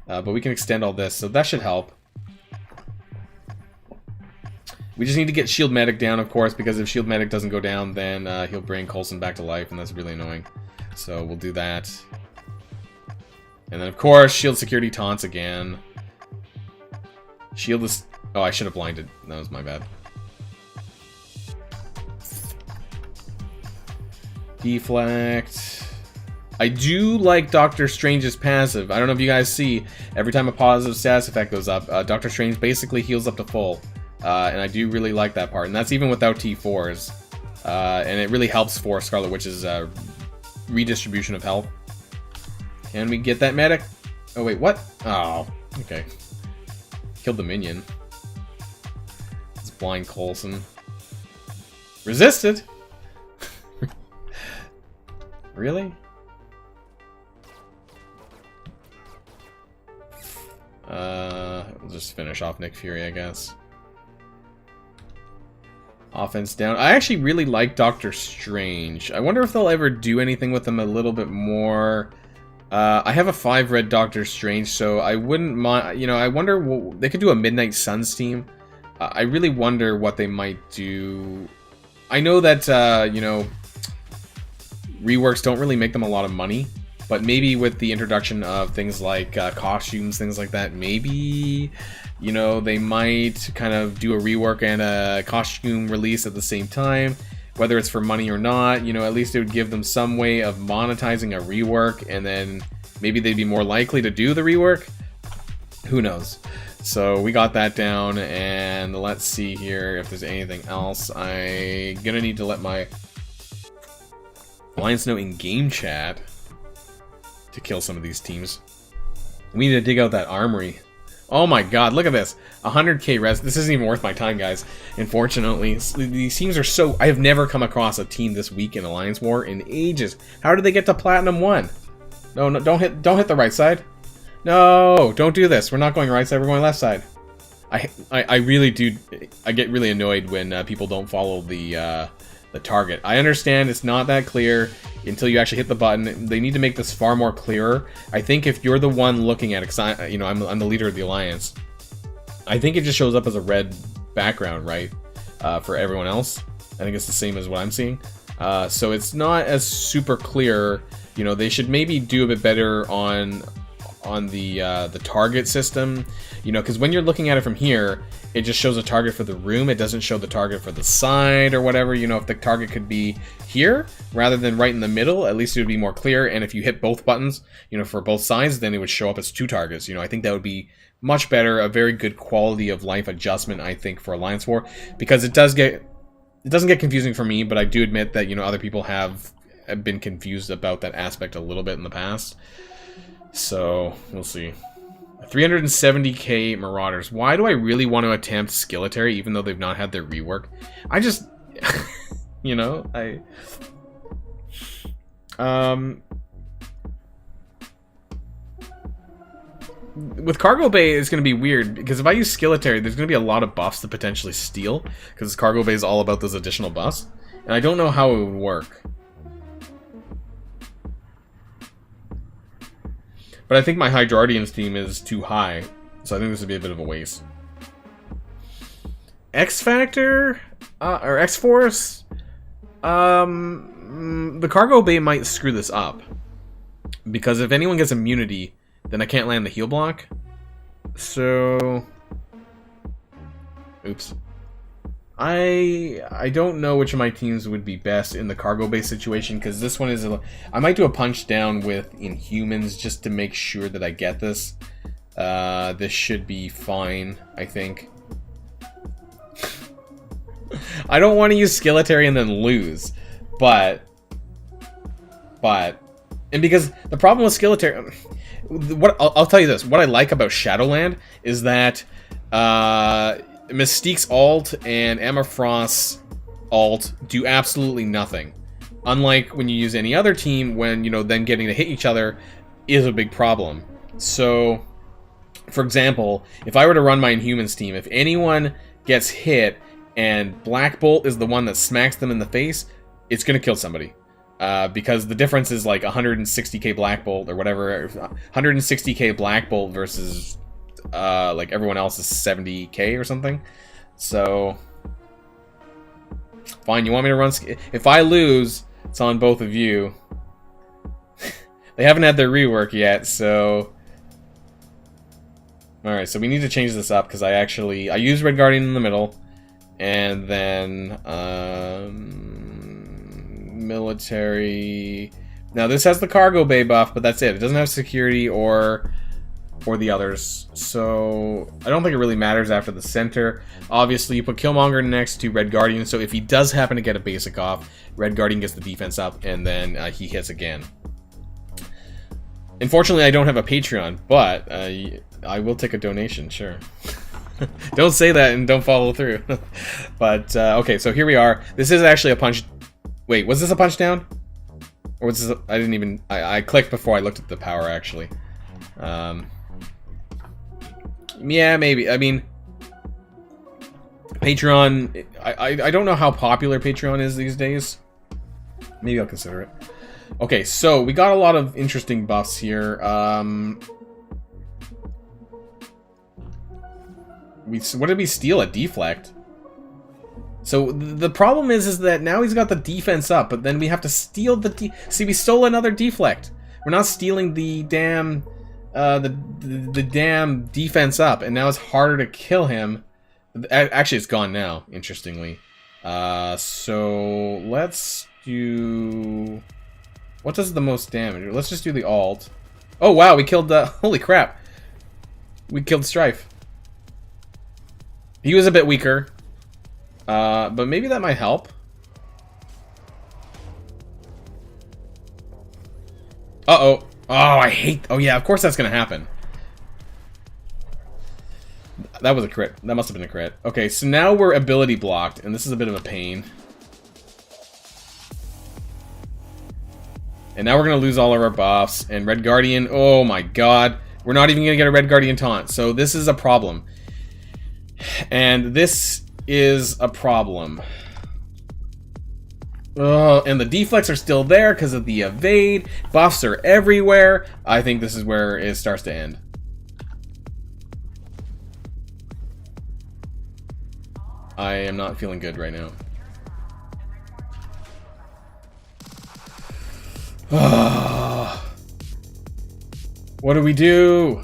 But we can extend all this, so that should help. We just need to get Shield Medic down, of course, because if Shield Medic doesn't go down, then he'll bring Coulson back to life, and that's really annoying. So we'll do that. And then, of course, Shield Security taunts again. Shield is... Oh, I should have blinded. That was my bad. Deflect. I do like Doctor Strange's passive. I don't know if you guys see, every time a positive status effect goes up, Doctor Strange basically heals up to full. And I do really like that part. And that's even without T4s. And it really helps for Scarlet Witch's redistribution of health. Can we get that medic? Oh, wait, what? Oh, okay. Killed the minion. It's blind Coulson. Resisted? Really? We'll just finish off Nick Fury, I guess. Offense down. I actually really like Doctor Strange. I wonder if they'll ever do anything with him a little bit more. I have a 5 red Doctor Strange, so I wouldn't mind. You know, I wonder, they could do a Midnight Suns team. I really wonder what they might do. I know that, you know, reworks don't really make them a lot of money, but maybe with the introduction of things like costumes, things like that, maybe, you know, they might kind of do a rework and a costume release at the same time. Whether it's for money or not, you know, at least it would give them some way of monetizing a rework, and then, maybe they'd be more likely to do the rework. Who knows? So we got that down, and let's see here if there's anything else. I'm gonna need to let my alliance know in game chat to kill some of these teams. We need to dig out that armory. Oh my god, look at this. 100k res. This isn't even worth my time, guys. Unfortunately, these teams are so... I have never come across a team this weak in Alliance War in ages. How did they get to Platinum 1? No, no, don't hit the right side. No, don't do this. We're not going right side, we're going left side. I really do... I get really annoyed when people don't follow the target. I understand it's not that clear until you actually hit the button. They need to make this far more clearer. I think if you're the one looking at it, because you know, I'm the leader of the alliance, I think it just shows up as a red background, right? For everyone else. I think it's the same as what I'm seeing. So it's not as super clear. You know, they should maybe do a bit better on the target system. You know, because when you're looking at it from here, it just shows a target for the room. It doesn't show the target for the side or whatever. You know, if the target could be here rather than right in the middle, at least it would be more clear. And if you hit both buttons, you know, for both sides, then it would show up as 2 targets. You know, I think that would be much better, a very good quality of life adjustment, I think, for Alliance War, because it doesn't get confusing for me, but I do admit that, you know, other people have been confused about that aspect a little bit in the past. So we'll see. 370k Marauders. Why do I really want to attempt Skilletary even though they've not had their rework? I just, you know, with Cargo Bay, it's going to be weird, because if I use Skilletary, there's going to be a lot of buffs to potentially steal, because Cargo Bay is all about those additional buffs, and I don't know how it would work. But I think my Hydrardian's team is too high, so I think this would be a bit of a waste. X-Factor? Or X-Force? The Cargo Bay might screw this up. Because if anyone gets immunity, then I can't land the heal block. So... Oops. I don't know which of my teams would be best in the Cargo Bay situation, because this one is... I might do a punch down with Inhumans just to make sure that I get this. This should be fine, I think. I don't want to use Skilletary and then lose, but... And because the problem with Skilletary... I'll tell you this. What I like about Shadowland is that... Mystique's ult and Emma Frost's ult do absolutely nothing. Unlike when you use any other team, when, you know, then getting to hit each other is a big problem. So, for example, if I were to run my Inhumans team, if anyone gets hit and Black Bolt is the one that smacks them in the face, it's going to kill somebody. Because the difference is like 160k Black Bolt or whatever, 160k Black Bolt versus... like everyone else is 70k or something. So fine, you want me to run... If I lose, it's on both of you. They haven't had their rework yet, so... Alright, so we need to change this up, because I use Red Guardian in the middle, and then military... Now this has the Cargo Bay buff, but that's it. It doesn't have security or the others, so I don't think it really matters after the center. Obviously, you put Killmonger next to Red Guardian, so if he does happen to get a basic off, Red Guardian gets the defense up, and then he hits again. Unfortunately, I don't have a Patreon, but I will take a donation, sure. Don't say that and don't follow through. But, okay, so here we are. This is actually a punch... Wait, was this a punch down? Or was this I didn't even... I clicked before I looked at the power, actually. Yeah, maybe. I mean, Patreon... I don't know how popular Patreon is these days. Maybe I'll consider it. Okay, so we got a lot of interesting buffs here. What did we steal? A deflect. So the problem is that now he's got the defense up, but then we have to steal the see, we stole another deflect. We're not stealing the damn the damn defense up, and now it's harder to kill him. Actually, it's gone now, interestingly. So let's do... What does the most damage? Let's just do the alt. Oh wow, we killed holy crap. We killed Strife. He was a bit weaker. But maybe that might help. Uh-oh. Oh, I hate... Oh, yeah, of course that's gonna happen. That was a crit. That must have been a crit. Okay, so now we're ability blocked, and this is a bit of a pain. And now we're gonna lose all of our buffs, and Red Guardian... Oh, my God. We're not even gonna get a Red Guardian taunt, so this is a problem. And this is a problem. Oh, and the deflects are still there because of the evade. Buffs are everywhere. I think this is where it starts to end. I am not feeling good right now. What do we do?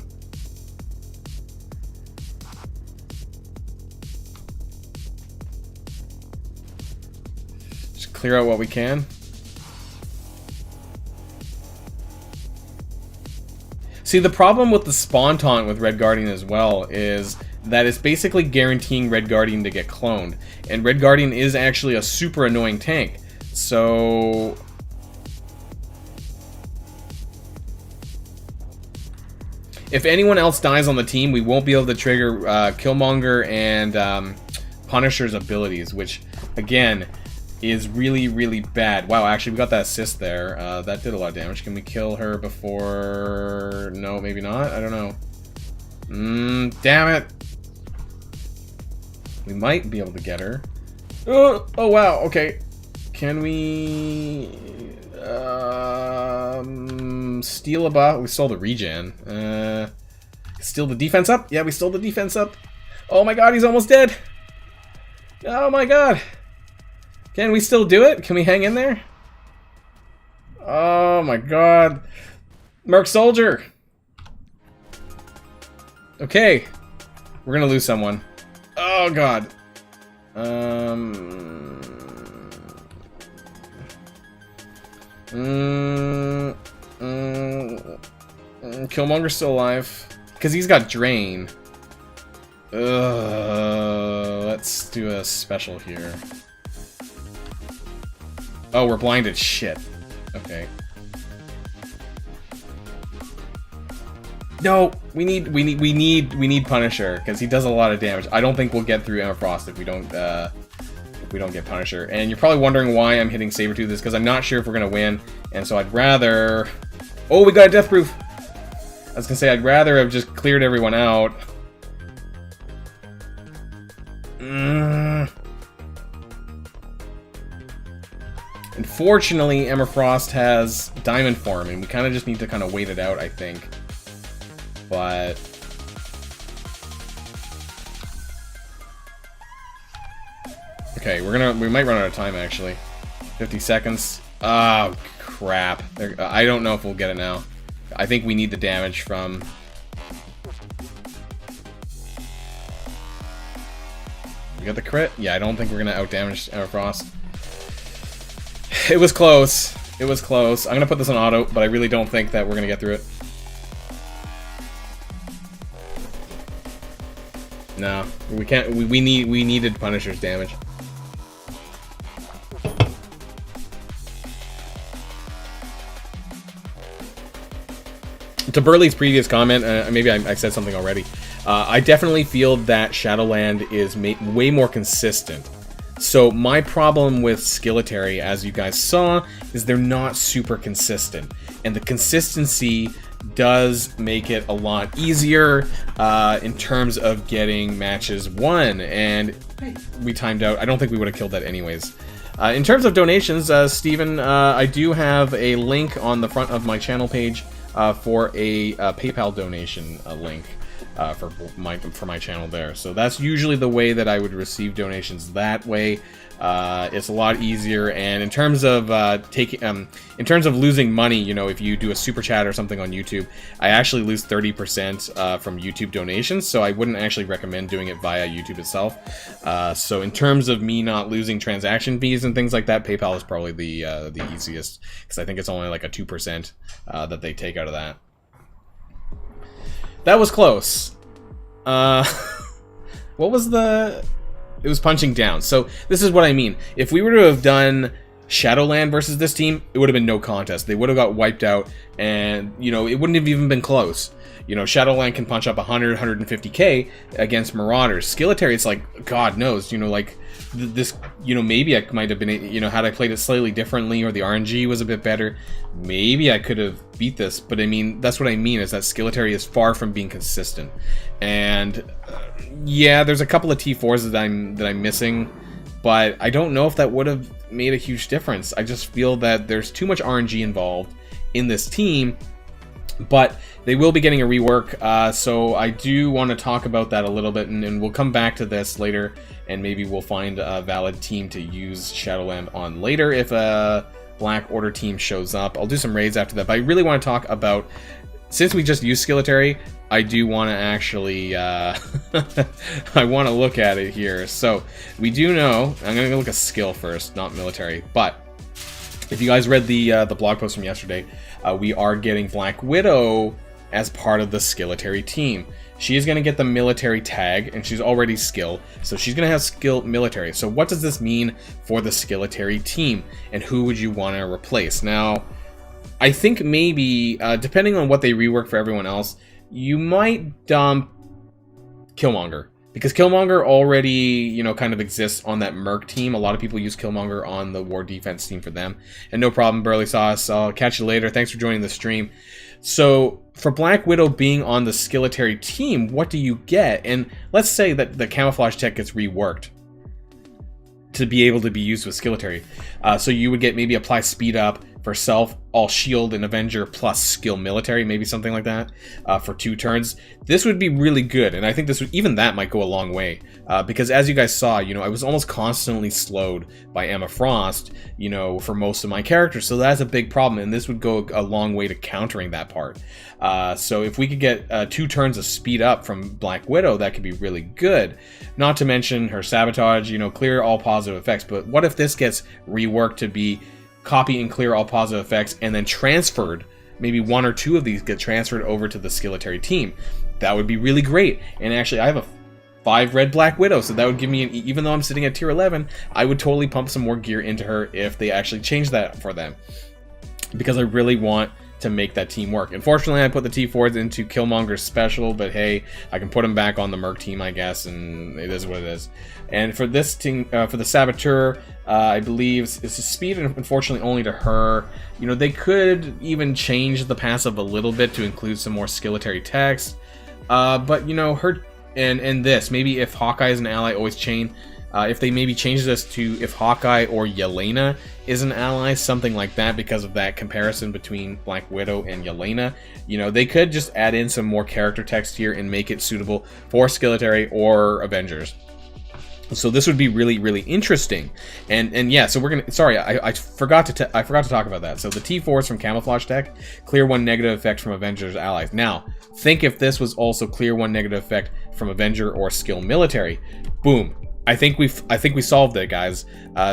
Clear out what we can. See, the problem with the spawn taunt with Red Guardian as well is that it's basically guaranteeing Red Guardian to get cloned. And Red Guardian is actually a super annoying tank. So... if anyone else dies on the team, we won't be able to trigger Killmonger and Punisher's abilities, which, again... is really, really bad. Wow, actually, we got that assist there. That did a lot of damage. Can we kill her before... No, maybe not? I don't know. Damn it! We might be able to get her. Oh, wow, okay. Can we... steal a buff? We stole the regen. Steal the defense up? Yeah, we stole the defense up. Oh my god, he's almost dead! Oh my god! Can we still do it? Can we hang in there? Oh my god. Merc Soldier! Okay. We're gonna lose someone. Oh god. Killmonger's still alive. Because he's got Drain. Let's do a special here. Oh, we're blinded. Shit. Okay. No, we need Punisher because he does a lot of damage. I don't think we'll get through Emma Frost if we don't get Punisher. And you're probably wondering why I'm hitting Sabretooth is because I'm not sure if we're gonna win, and so I'd rather. Oh, we got a death proof. I was gonna say I'd rather have just cleared everyone out. Unfortunately, Emma Frost has Diamond Form, and we kind of just need to kind of wait it out, I think. But... okay, we might run out of time, actually. 50 seconds. Oh, crap. I don't know if we'll get it now. I think we need the damage from... we got the crit? Yeah, I don't think we're gonna out-damage Emma Frost. It was close. It was close. I'm gonna put this on auto, but I really don't think that we're gonna get through it. No, we can't. We needed Punisher's damage. To Burley's previous comment, maybe I said something already. I definitely feel that Shadowland is way more consistent. So my problem with Skilletary, as you guys saw, is they're not super consistent. And the consistency does make it a lot easier in terms of getting matches won. And we timed out. I don't think we would have killed that anyways. In terms of donations, Steven, I do have a link on the front of my channel page for a PayPal donation link. For my channel there, so that's usually the way that I would receive donations. That way, it's a lot easier. And in terms of in terms of losing money, you know, if you do a super chat or something on YouTube, I actually lose 30% from YouTube donations. So I wouldn't actually recommend doing it via YouTube itself. So in terms of me not losing transaction fees and things like that, PayPal is probably the easiest because I think it's only like a 2% that they take out of that. That was close. What was the... It was punching down. So this is what I mean. If we were to have done Shadowland versus this team, it would have been no contest. They would have got wiped out, and, you know, it wouldn't have even been close. You know, Shadowland can punch up 100, 150k against Marauders. Skilletary, it's like, God knows, you know, like, this, you know, maybe I might have been, you know, had I played it slightly differently or the RNG was a bit better, maybe I could have beat this. But I mean, that's what I mean, is that Skilletary is far from being consistent. And yeah, there's a couple of T4s that I'm missing, but I don't know if that would have made a huge difference. I just feel that there's too much RNG involved in this team. But they will be getting a rework, so I do want to talk about that a little bit, and we'll come back to this later, and maybe we'll find a valid team to use Shadowland on later if a Black Order team shows up. I'll do some raids after that, but I really want to talk about, since we just used Skilletary, I do want to actually, I want to look at it here. So, we do know, I'm going to look at skill first, not military, but if you guys read the blog post from yesterday, we are getting Black Widow as part of the Skilletary team. She is going to get the military tag, and she's already skill, so she's going to have skill military. So what does this mean for the Skilletary team, and who would you want to replace? Now, I think maybe, depending on what they rework for everyone else, you might dump Killmonger. Because Killmonger already, you know, kind of exists on that Merc team. A lot of people use Killmonger on the War Defense team for them. And no problem, Burley Sauce. I'll catch you later. Thanks for joining the stream. So, for Black Widow being on the Skilletary team, what do you get? And let's say that the camouflage tech gets reworked to be able to be used with Skilletary. So you would get maybe apply speed up for self, all shield and Avenger plus skill military, maybe something like that, for 2 turns. This would be really good, and I think this would, even that might go a long way, because as you guys saw, you know, I was almost constantly slowed by Emma Frost, you know, for most of my characters, so that's a big problem, and this would go a long way to countering that part. So if we could get 2 turns of speed up from Black Widow, that could be really good. Not to mention her sabotage, you know, clear all positive effects, but what if this gets reworked to be copy and clear all positive effects, and then transferred, maybe 1 or 2 of these get transferred over to the Skilletary team? That would be really great. And actually, I have a 5 red Black Widow, so that would give me, even though I'm sitting at tier 11, I would totally pump some more gear into her if they actually change that for them, because I really want to make that team work. Unfortunately, I put the T4s into Killmonger's special, but hey, I can put them back on the Merc team, I guess, and it is what it is. And for this team, for the Saboteur, I believe it's a speed, unfortunately, only to her. You know, they could even change the passive a little bit to include some more Skilletary text. But, you know, her, and this, maybe if Hawkeye is an ally, always chain. If they maybe change this to if Hawkeye or Yelena is an ally, something like that, because of that comparison between Black Widow and Yelena. You know, they could just add in some more character text here and make it suitable for Skilletary or Avengers. So this would be really, really interesting. And yeah, so we're gonna, sorry, I forgot to talk about that. So the T4s from Camouflage Tech, clear 1 negative effect from Avengers allies. Now, think if this was also clear 1 negative effect from Avenger or Skill Military. Boom. I think we solved it, guys,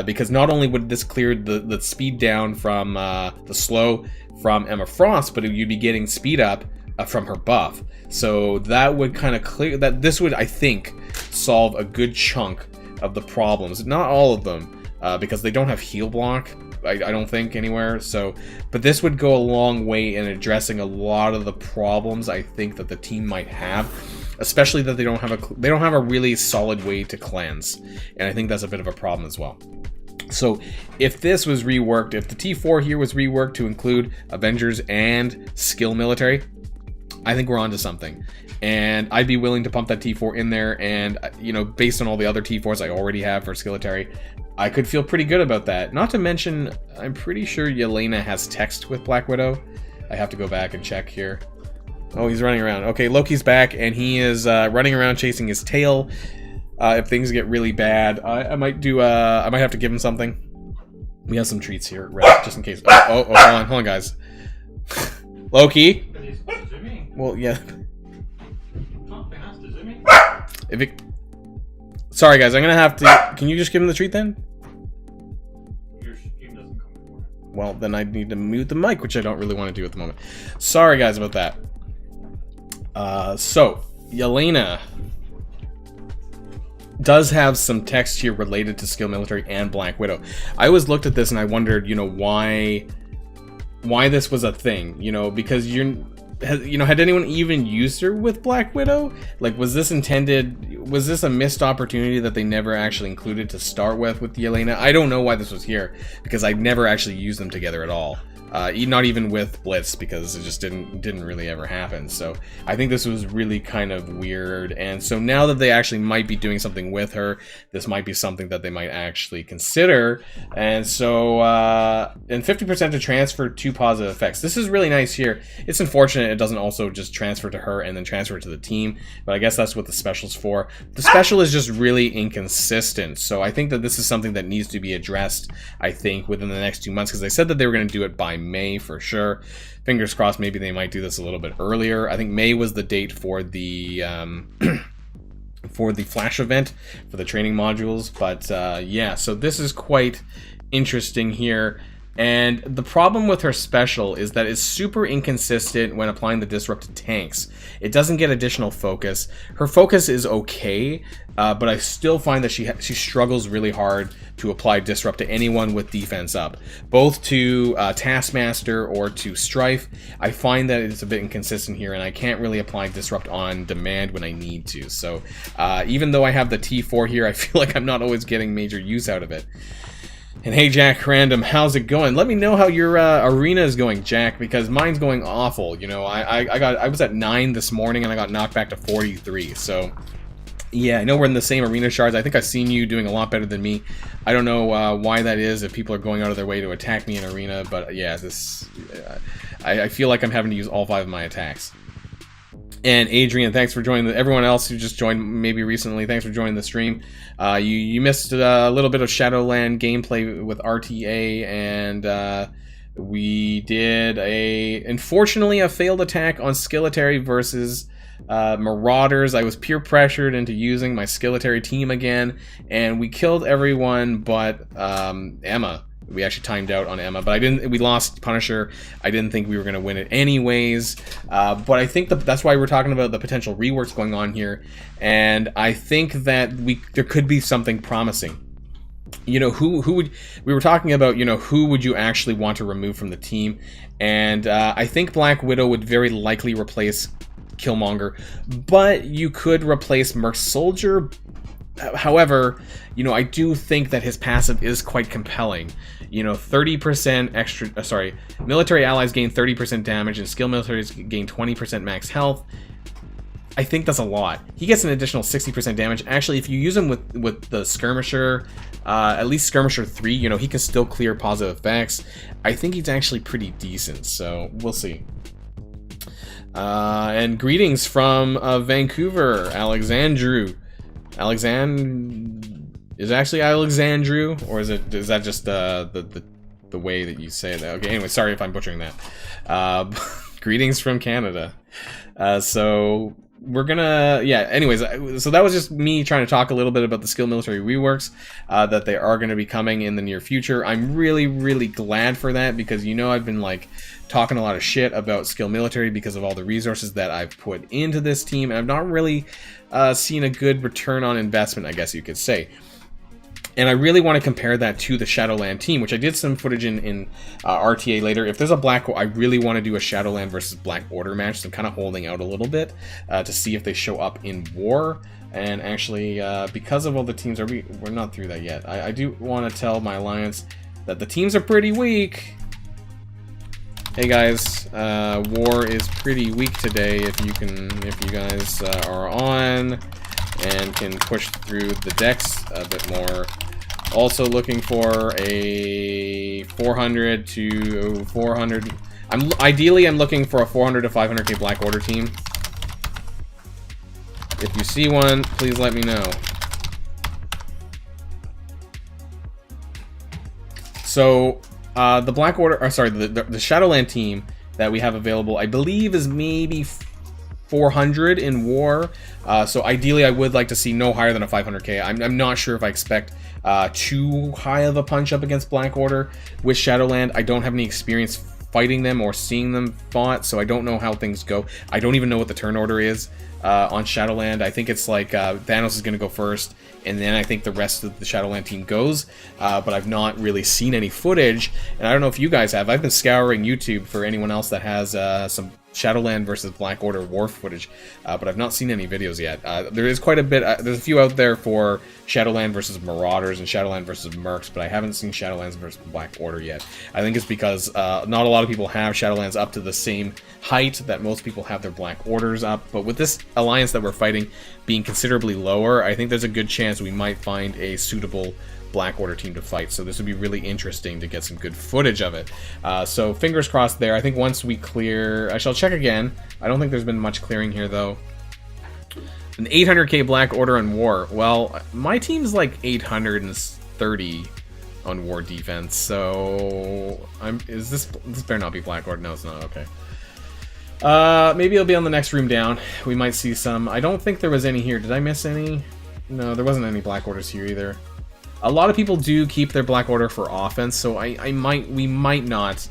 because not only would this clear the speed down from the slow from Emma Frost, but you'd be getting speed up from her buff. So that would kind of clear that. This would, I think, solve a good chunk of the problems. Not all of them, because they don't have heal block, I don't think, anywhere. So, but this would go a long way in addressing a lot of the problems I think that the team might have. Especially that they don't have a really solid way to cleanse, and I think that's a bit of a problem as well. So if this was reworked, if the T4 here was reworked to include Avengers and Skill Military, I think we're onto something. And I'd be willing to pump that T4 in there, and, you know, based on all the other T4s I already have for Skilletary, I could feel pretty good about that. Not to mention, I'm pretty sure Yelena has text with Black Widow. I have to go back and check here. Oh, he's running around. Okay, Loki's back, and he is running around chasing his tail. If things get really bad, I might have to give him something. We have some treats here, right, just in case. Oh, hold on, guys. Loki. Well, yeah. If it... Sorry, guys, I'm gonna have to. Can you just give him the treat then? Your stream doesn't come before. Well, then I need to mute the mic, which I don't really want to do at the moment. Sorry, guys, about that. So Yelena does have some text here related to Skill Military and Black Widow. I always looked at this and I wondered, you know, why this was a thing, you know, because had anyone even used her with Black Widow? Like, was this a missed opportunity that they never actually included to start with Yelena? I don't know why this was here, because I never actually used them together at all. Not even with Blitz, because it just didn't really ever happen. So I think this was really kind of weird. And so now that they actually might be doing something with her, this might be something that they might actually consider. And so, and 50% to transfer 2 positive effects. This is really nice here. It's unfortunate it doesn't also just transfer to her and then transfer to the team, but I guess that's what the special's for. The special is just really inconsistent. So I think that this is something that needs to be addressed, I think, within the next 2 months, because they said that they were going to do it by May for sure. Fingers crossed, maybe they might do this a little bit earlier. I think May was the date for the for the flash event for the training modules, but yeah, so this is quite interesting here. And the problem with her special is that it's super inconsistent when applying the disrupt to tanks. It doesn't get additional focus. Her focus is okay, but I still find that she struggles really hard to apply disrupt to anyone with defense up, both to Taskmaster or to Strife. I find that it's a bit inconsistent here, and I can't really apply disrupt on demand when I need to. So even though I have the T4 here, I feel like I'm not always getting major use out of it. And hey, Jack Random, how's it going? Let me know how your arena is going, Jack, because mine's going awful. You know, I was at 9 this morning and I got knocked back to 43. So yeah, I know we're in the same arena shards. I think I've seen you doing a lot better than me. I don't know why that is, if people are going out of their way to attack me in arena, but yeah, I feel like I'm having to use all 5 of my attacks. And Adrian, thanks for joining. Everyone else who just joined maybe recently, thanks for joining the stream. You missed a little bit of Shadowland gameplay with RTA, and we did unfortunately a failed attack on Skilletary versus Marauders. I was peer pressured into using my Skilletary team again, and we killed everyone but Emma. We actually timed out on Emma, but we lost Punisher. I didn't think we were going to win it anyways. But I think that's why we're talking about the potential reworks going on here. And I think that there could be something promising. You know, we were talking about, you know, who would you actually want to remove from the team? And I think Black Widow would very likely replace Killmonger, but you could replace Merc Soldier. However, you know, I do think that his passive is quite compelling. You know, 30% extra, military allies gain 30% damage and skill militaries gain 20% max health. I think that's a lot. He gets an additional 60% damage. Actually, if you use him with the Skirmisher, at least Skirmisher 3, you know, he can still clear positive effects. I think he's actually pretty decent, so we'll see. And greetings from Vancouver, Alexandru. Is it actually Alexandru, or is that just the way that you say that? Okay, anyway, sorry if I'm butchering that. Greetings from Canada. So we're gonna, yeah, anyways, so that was just me trying to talk a little bit about the skill military reworks that they are going to be coming in the near future. I'm really glad for that, because, you know, I've been like talking a lot of shit about skill military because of all the resources that I've put into this team, and I've not really seen a good return on investment, I guess you could say. And I really want to compare that to the Shadowland team, which I did some footage in RTA later. If there's a I really want to do a Shadowland versus Black Order match, so I'm kind of holding out a little bit to see if they show up in War. And actually, because of all the teams, we're not through that yet. I do want to tell my alliance that the teams are pretty weak. Hey guys, War is pretty weak today. If you guys are on and can push through the decks a bit more. Also looking for a 400 to 400. Ideally I'm looking for a 400 to 500k Black Order team. If you see one, please let me know. So the Black Order, or sorry, the Shadowland team that we have available, I believe, is maybe 400 in War. So ideally, I would like to see no higher than a 500k. I'm not sure if I expect too high of a punch up against Black Order with Shadowland. I don't have any experience fighting them or seeing them fought, so I don't know how things go. I don't even know what the turn order is on Shadowland. I think it's like Thanos is going to go first, and then I think the rest of the Shadowland team goes, but I've not really seen any footage, and I don't know if you guys have. I've been scouring YouTube for anyone else that has some Shadowland versus Black Order war footage, but I've not seen any videos yet. There is quite a bit, there's a few out there for Shadowland versus Marauders and Shadowland versus Mercs, but I haven't seen Shadowlands versus Black Order yet. I think it's because not a lot of people have Shadowlands up to the same height that most people have their Black Orders up, but with this alliance that we're fighting being considerably lower, I think there's a good chance we might find a suitable Black Order team to fight, so this would be really interesting to get some good footage of it. So fingers crossed there. I think once we clear, I shall check again. I don't think there's been much clearing here though. An 800k Black Order on war. Well, my team's like 830 on war defense, so this better not be Black Order. No, it's not. Okay. Maybe it'll be on the next room down. We might see some. I don't think there was any here. Did I miss any? No, there wasn't any Black Orders here either. A lot of people do keep their Black Order for offense, so we might not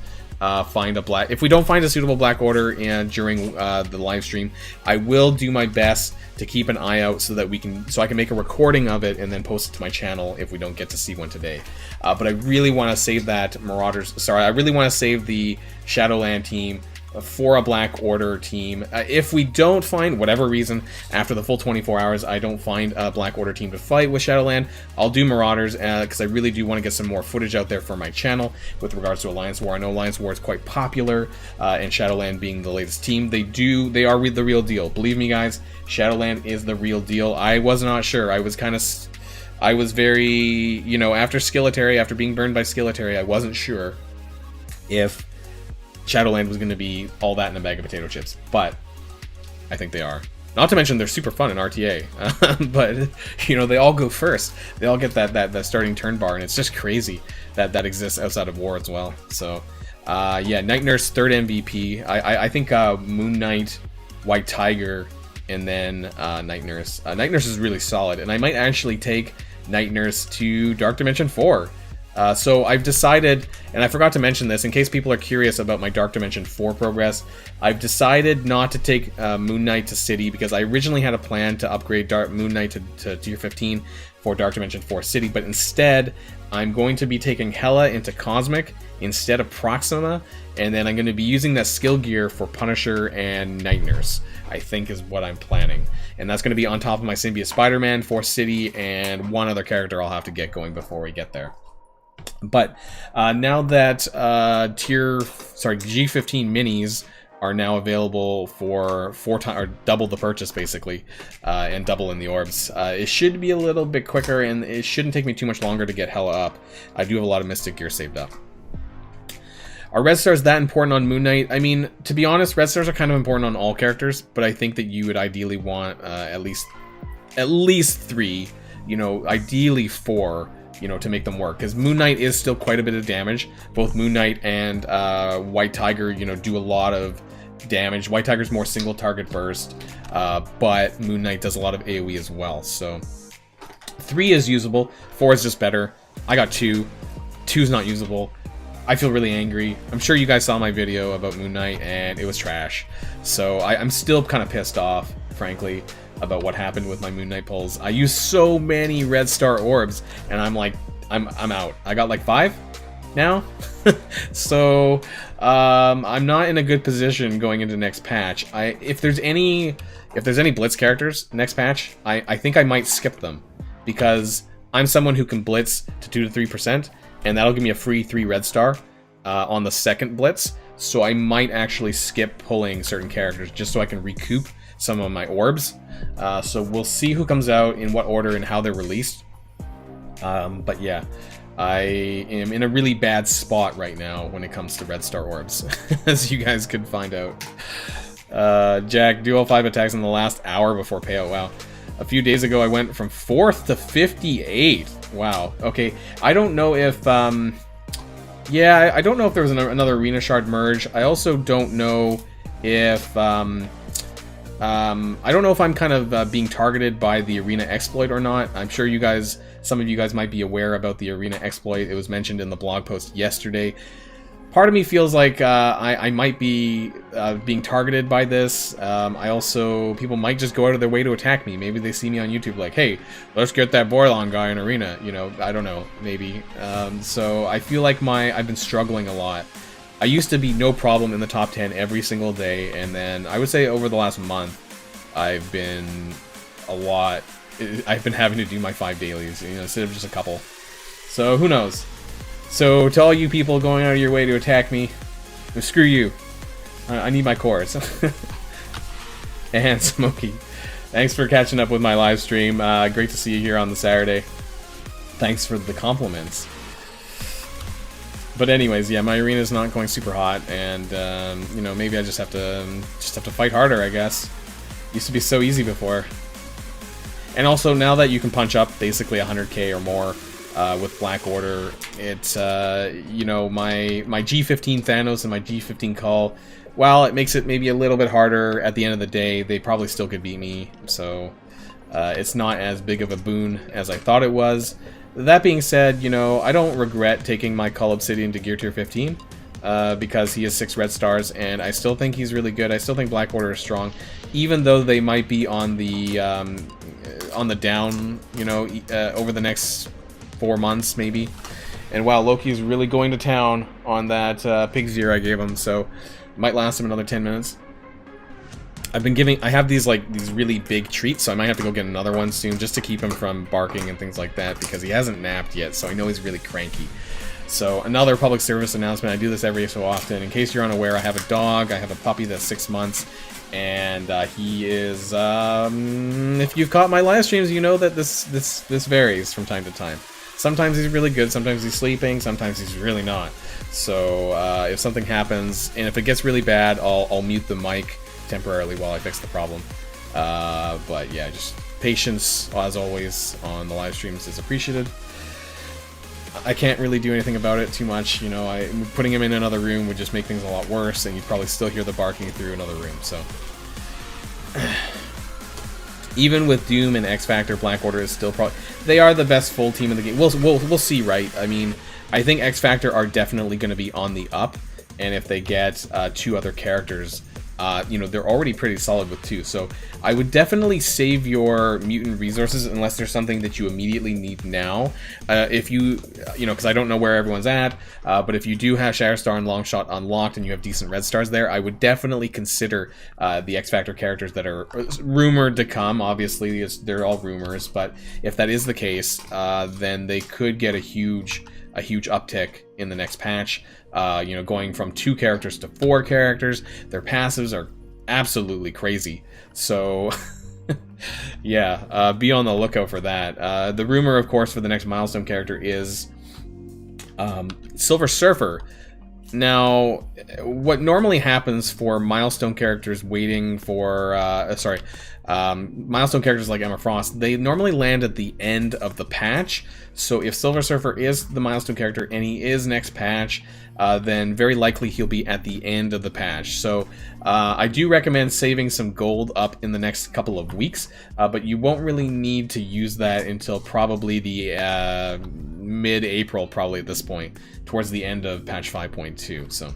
find a black. If we don't find a suitable Black Order during the live stream, I will do my best to keep an eye out so that I can make a recording of it and then post it to my channel if we don't get to see one today. But I really want to save that Marauders. Sorry, I really want to save the Shadowland team for a Black Order team. If we don't find, whatever reason, after the full 24 hours, I don't find a Black Order team to fight with Shadowland, I'll do Marauders, because I really do want to get some more footage out there for my channel with regards to Alliance War. I know Alliance War is quite popular, and Shadowland being the latest team, they are the real deal. Believe me, guys, Shadowland is the real deal. I was not sure. I was very, you know, after Skilletary, after being burned by Skilletary, I wasn't sure if Shadowland was going to be all that in a bag of potato chips, but I think they are. Not to mention they're super fun in RTA, but you know, they all go first. They all get that starting turn bar, and it's just crazy that exists outside of war as well. So yeah, Night Nurse third MVP. I think Moon Knight, White Tiger, and then Night Nurse. Night Nurse is really solid, and I might actually take Night Nurse to Dark Dimension 4. So I've decided, and I forgot to mention this in case people are curious about my Dark Dimension 4 progress, I've decided not to take Moon Knight to City because I originally had a plan to upgrade Moon Knight to tier 15 for Dark Dimension 4 City, but instead I'm going to be taking Hela into Cosmic instead of Proxima, and then I'm going to be using that skill gear for Punisher and Night Nurse, I think is what I'm planning. And that's going to be on top of my Symbiote Spider-Man, 4 City, and one other character I'll have to get going before we get there. But now that G15 minis are now available for 4 times or double the purchase basically, and double in the orbs, it should be a little bit quicker, and it shouldn't take me too much longer to get Hela up. I do have a lot of Mystic gear saved up. Are red stars that important on Moon Knight? I mean, to be honest, red stars are kind of important on all characters, but I think that you would ideally want at least 3, you know, ideally 4, you know, to make them work, because Moon Knight is still quite a bit of damage. Both Moon Knight and White Tiger, you know, do a lot of damage. White Tiger's more single target burst, but Moon Knight does a lot of AoE as well. So 3 is usable, 4 is just better. I got 2. 2 is not usable. I feel really angry. I'm sure you guys saw my video about Moon Knight, and it was trash. So I'm still kind of pissed off, frankly, about what happened with my Moon Knight pulls. I used so many red star orbs, and I'm like, I'm out. I got like 5 now. So I'm not in a good position going into next patch. If there's any blitz characters next patch, I think I might skip them, because I'm someone who can blitz to 2 to 3%, and that'll give me a free 3 red star on the second blitz. So I might actually skip pulling certain characters just so I can recoup some of my orbs. So we'll see who comes out, in what order, and how they're released. But yeah, I am in a really bad spot right now when it comes to red star orbs, as you guys could find out. Jack, duo 5 attacks in the last hour before payout. Wow. A few days ago I went from 4th to 58. Wow. Okay, I don't know if yeah, I don't know if there was another Arena Shard merge. I also don't know if I don't know if I'm kind of being targeted by the Arena exploit or not. I'm sure you guys, some of you guys might be aware about the Arena exploit. It was mentioned in the blog post yesterday. part of me feels like I might be being targeted by this. People might just go out of their way to attack me. Maybe they see me on YouTube like, hey, let's get that Boilon guy in arena. You know, I don't know, maybe. So I feel like I've been struggling a lot. I used to be no problem in the top 10 every single day, and then I would say over the last month, I've been having to do my 5 dailies, you know, instead of just a couple. So who knows? So to all you people going out of your way to attack me, well, screw you. I need my cores. And Smokey, thanks for catching up with my live stream. Great to see you here on the Saturday. Thanks for the compliments. But anyways, yeah, my arena's not going super hot, and you know, maybe I just have to fight harder, I guess. Used to be so easy before. And also, now that you can punch up basically 100k or more with Black Order, it's you know, my G15 Thanos and my G15 Cull, while it makes it maybe a little bit harder at the end of the day, they probably still could beat me. So it's not as big of a boon as I thought it was. That being said, you know, I don't regret taking my Cull Obsidian to Gear Tier 15 because he has 6 red stars, and I still think he's really good. I still think Black Order is strong, even though they might be on the down, you know, over the next 4 months maybe. And wow, Loki's really going to town on that Pig's Ear I gave him, so might last him another 10 minutes. I have these really big treats, so I might have to go get another one soon just to keep him from barking and things like that, because he hasn't napped yet, so I know he's really cranky. So another public service announcement. I do this every so often. In case you're unaware, I have a dog. I have a puppy that's 6 months, and he is. If you've caught my live streams, you know that this varies from time to time. Sometimes he's really good. Sometimes he's sleeping. Sometimes he's really not. So if something happens, and if it gets really bad, I'll mute the mic temporarily while I fix the problem. But yeah, just patience as always on the live streams is appreciated. I can't really do anything about it too much, you know. Putting him in another room would just make things a lot worse, and you'd probably still hear the barking through another room. So even with Doom and X Factor, Black Order is still probably, they are the best full team in the game. We'll see, right? I mean, I think X Factor are definitely going to be on the up, and if they get 2 other characters, you know, they're already pretty solid with 2, so I would definitely save your mutant resources unless there's something that you immediately need now. If you know, because I don't know where everyone's at, but if you do have Shatterstar and Longshot unlocked and you have decent red stars there, I would definitely consider the X Factor characters that are rumored to come. Obviously, they're all rumors, but if that is the case, then they could get a huge uptick in the next patch. You know, going from 2 characters to 4 characters. Their passives are absolutely crazy. So, yeah, be on the lookout for that. The rumor, of course, for the next milestone character is Silver Surfer. Now, what normally happens for milestone characters waiting for, milestone characters like Emma Frost, they normally land at the end of the patch. So if Silver Surfer is the milestone character and he is next patch, then very likely he'll be at the end of the patch. So I do recommend saving some gold up in the next couple of weeks, but you won't really need to use that until probably the mid-April, probably at this point, towards the end of patch 5.2. So,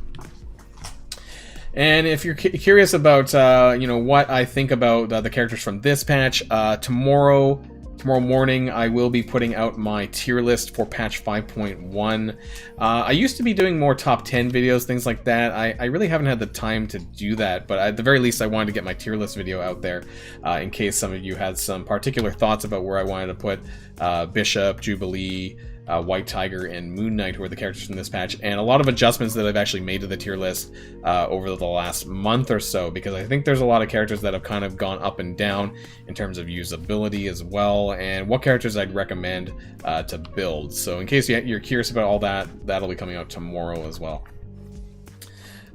and if you're curious about you know, what I think about the characters from this patch, tomorrow morning I will be putting out my tier list for patch 5.1. I used to be doing more top 10 videos, things like that. I really haven't had the time to do that, but at the very least I wanted to get my tier list video out there in case some of you had some particular thoughts about where I wanted to put Bishop, Jubilee, White Tiger, and Moon Knight, who are the characters from this patch, and a lot of adjustments that I've actually made to the tier list over the last month or so, because I think there's a lot of characters that have kind of gone up and down in terms of usability as well, and what characters I'd recommend to build. So in case you're curious about all that, that'll be coming out tomorrow as well.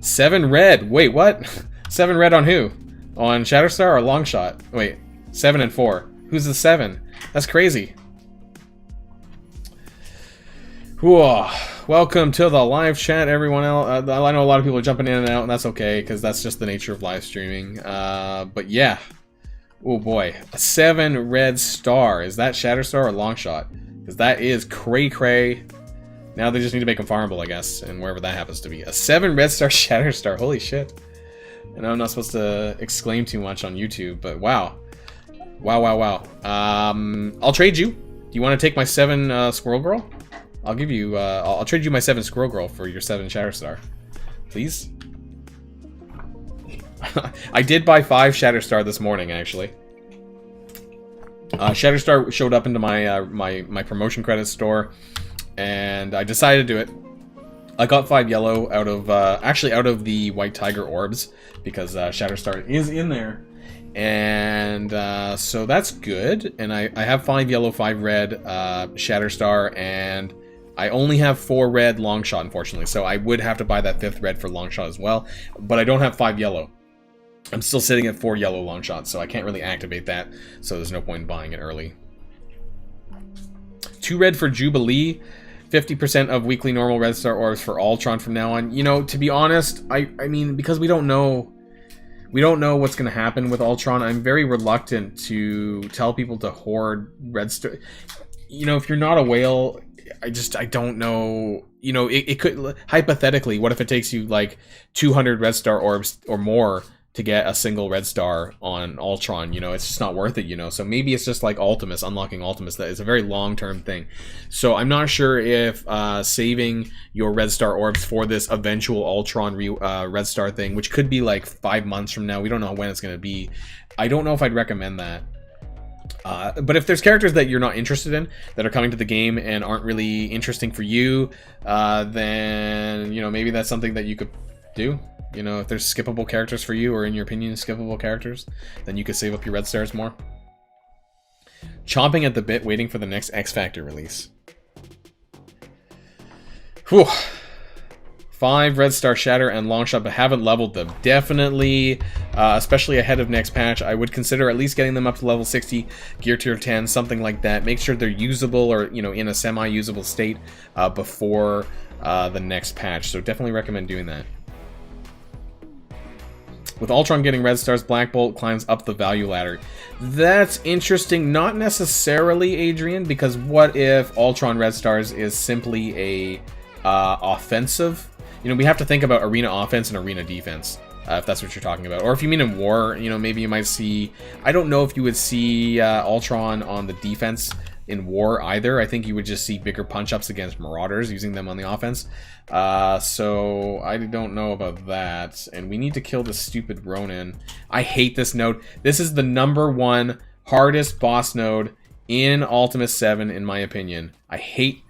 7 red. Wait, what? 7 red on who? On Shatterstar or Longshot? Wait, 7 and 4. Who's the 7? That's crazy. Whoa. Welcome to the live chat, everyone else. I know a lot of people are jumping in and out, and that's okay, because that's just the nature of live streaming. But yeah. Oh boy. A 7 red star. Is that Shatterstar or Longshot? Because that is cray-cray. Now they just need to make them farmable, I guess, and wherever that happens to be. A 7 red star shatter star. Holy shit. I know I'm not supposed to exclaim too much on YouTube, but wow. Wow. I'll trade you. Do you want to take my 7 squirrel girl? I'll give you, I'll trade you my 7 squirrel girl for your 7 shatter star. Please? I did buy 5 Shatterstar this morning, actually. Shatterstar showed up into my my promotion credit store, and I decided to do it. I got 5 yellow out of actually out of the White Tiger orbs because Shatterstar is in there, and so that's good. And I have 5 yellow, 5 red Shatterstar, and I only have 4 red Longshot, unfortunately. So I would have to buy that 5th red for Longshot as well, but I don't have 5 yellow. I'm still sitting at 4 yellow Longshots, so I can't really activate that, so there's no point in buying it early. 2 red for Jubilee, 50% of weekly normal red star orbs for Ultron from now on. You know, to be honest, I mean, because we don't know what's going to happen with Ultron, I'm very reluctant to tell people to hoard red star. You know, if you're not a whale, I don't know. You know, it could, hypothetically, what if it takes you like 200 red star orbs or more to get a single red star on Ultron? You know, it's just not worth it, you know. So maybe it's just like Ultimus, unlocking Ultimus. That is a very long-term thing. So I'm not sure if saving your red star orbs for this eventual Ultron red star thing, which could be like 5 months from now, we don't know when it's going to be. I don't know if I'd recommend that. But if there's characters that you're not interested in, that are coming to the game and aren't really interesting for you, then, you know, maybe that's something that you could do. You know, if there's skippable characters for you, or in your opinion, skippable characters, then you could save up your red stars more. Chomping at the bit, waiting for the next X Factor release. Whew. 5 red star shatter and Longshot, but haven't leveled them. Definitely, especially ahead of next patch, I would consider at least getting them up to level 60, gear tier 10, something like that. Make sure they're usable, or, you know, in a semi-usable state before the next patch. So definitely recommend doing that. With Ultron getting red stars, Black Bolt climbs up the value ladder. That's interesting. Not necessarily, Adrian, because what if Ultron red stars is simply a offensive? You know, we have to think about arena offense and arena defense, if that's what you're talking about. Or if you mean in war, you know, maybe you might see... I don't know if you would see Ultron on the defense in war either. I think you would just see bigger punch-ups against Marauders, using them on the offense. So I don't know about that. And we need to kill this stupid Ronin. I hate this node. This is the #1 hardest boss node in Ultimus 7, in my opinion. I hate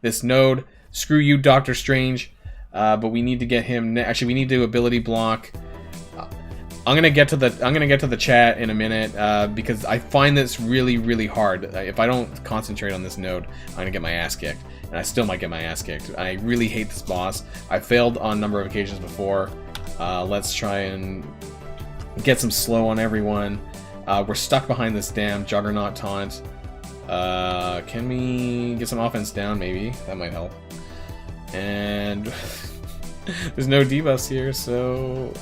this node. Screw you, Doctor Strange. But we need to get him. Actually, we need to ability block. I'm gonna get to the chat in a minute because I find this really hard. If I don't concentrate on this node, I'm gonna get my ass kicked, and I still might get my ass kicked. I really hate this boss. I failed on a number of occasions before. Let's try and get some slow on everyone. We're stuck behind this damn Juggernaut taunt. Can we get some offense down? Maybe that might help. And there's no debuffs here, so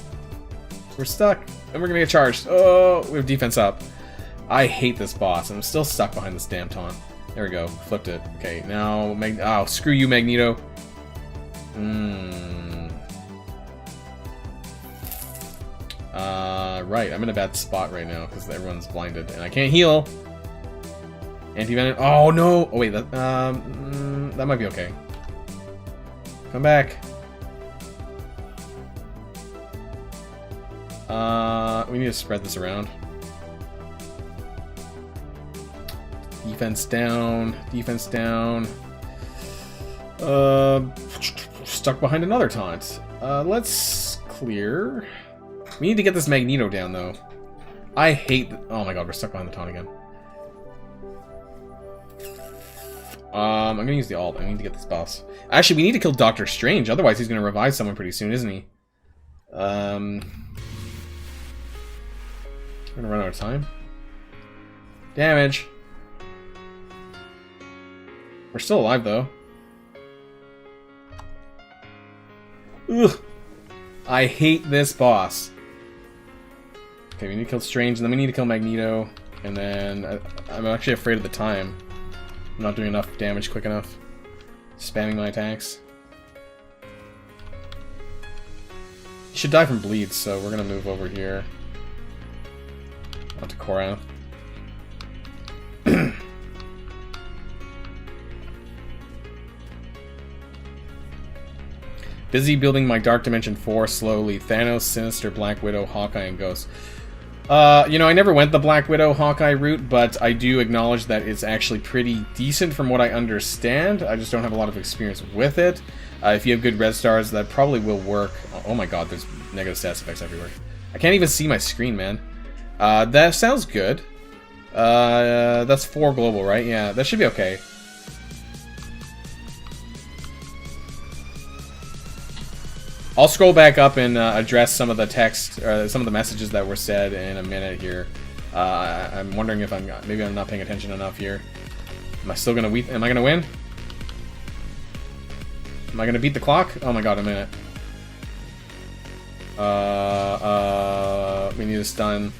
we're stuck, and we're gonna get charged. Oh, we have defense up. I hate this boss, and I'm still stuck behind this damn taunt. There we go, flipped it. Okay, now, oh, screw you, Magneto. Right, I'm in a bad spot right now, because everyone's blinded, and I can't heal. Anti-venom, oh no! Oh wait, that might be okay. Come back. We need to spread this around. Defense down. Defense down. Stuck behind another taunt. Let's clear. We need to get this Magneto down, though. I hate... Oh my god, we're stuck behind the taunt again. I'm gonna use the ult. I need to get this boss. Actually, we need to kill Doctor Strange, otherwise he's gonna revive someone pretty soon, isn't he? I'm gonna run out of time. Damage. We're still alive, though. Ugh. I hate this boss. Okay, we need to kill Strange, and then we need to kill Magneto, and then I'm actually afraid of the time. I'm not doing enough damage quick enough. Spamming my attacks. He should die from bleeds, so we're gonna move over here. Onto Korath. Busy building my Dark Dimension 4 slowly. Thanos, Sinister, Black Widow, Hawkeye, and Ghost. You know, I never went the Black Widow, Hawkeye route, but I do acknowledge that it's actually pretty decent from what I understand. I just don't have a lot of experience with it. If you have good red stars, that probably will work. Oh my god, there's negative stats effects everywhere. I can't even see my screen, man. That sounds good. That's 4 global, right? Yeah, that should be okay. I'll scroll back up and address some of the text, or some of the messages that were said in a minute here. I'm wondering if maybe I'm not paying attention enough here. Am I still gonna am I gonna win? Am I gonna beat the clock? Oh my god, a minute. We need to stun.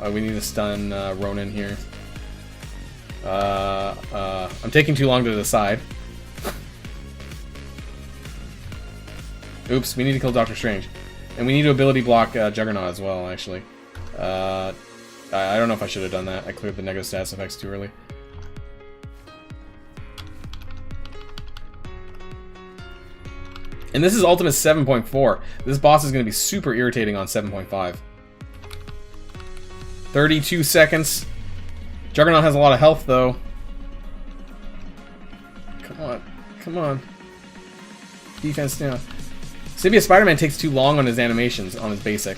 We need to stun Ronan here. I'm taking too long to decide. Oops, we need to kill Doctor Strange. And we need to ability block Juggernaut as well, actually. I don't know if I should have done that. I cleared the negative stats effects too early. And this is Ultimate 7.4. This boss is going to be super irritating on 7.5. 32 seconds. Juggernaut has a lot of health, though. Come on. Come on. Defense down. Symbiote Spider-Man takes too long on his animations, on his basic.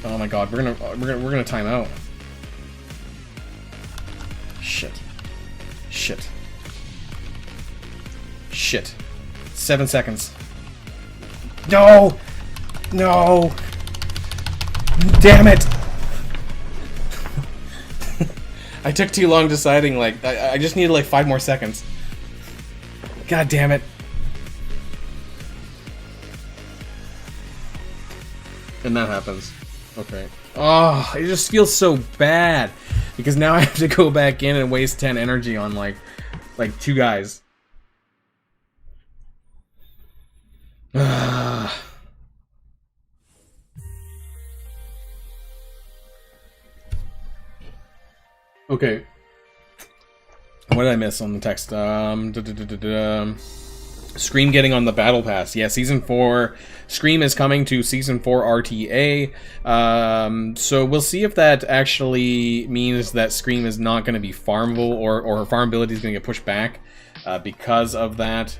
Oh my god, we're gonna time out. Shit. Shit. Shit. 7 seconds. No! No! Damn it! I took too long deciding, like, I just needed like 5 more seconds. God damn it. And that happens. Okay. Oh, it just feels so bad. Because now I have to go back in and waste 10 energy on like 2 guys. Okay. What did I miss on the text? Scream getting on the Battle Pass. Yeah, Season 4. Scream is coming to Season 4 RTA. So we'll see if that actually means that Scream is not going to be farmable, or her farmability is going to get pushed back because of that.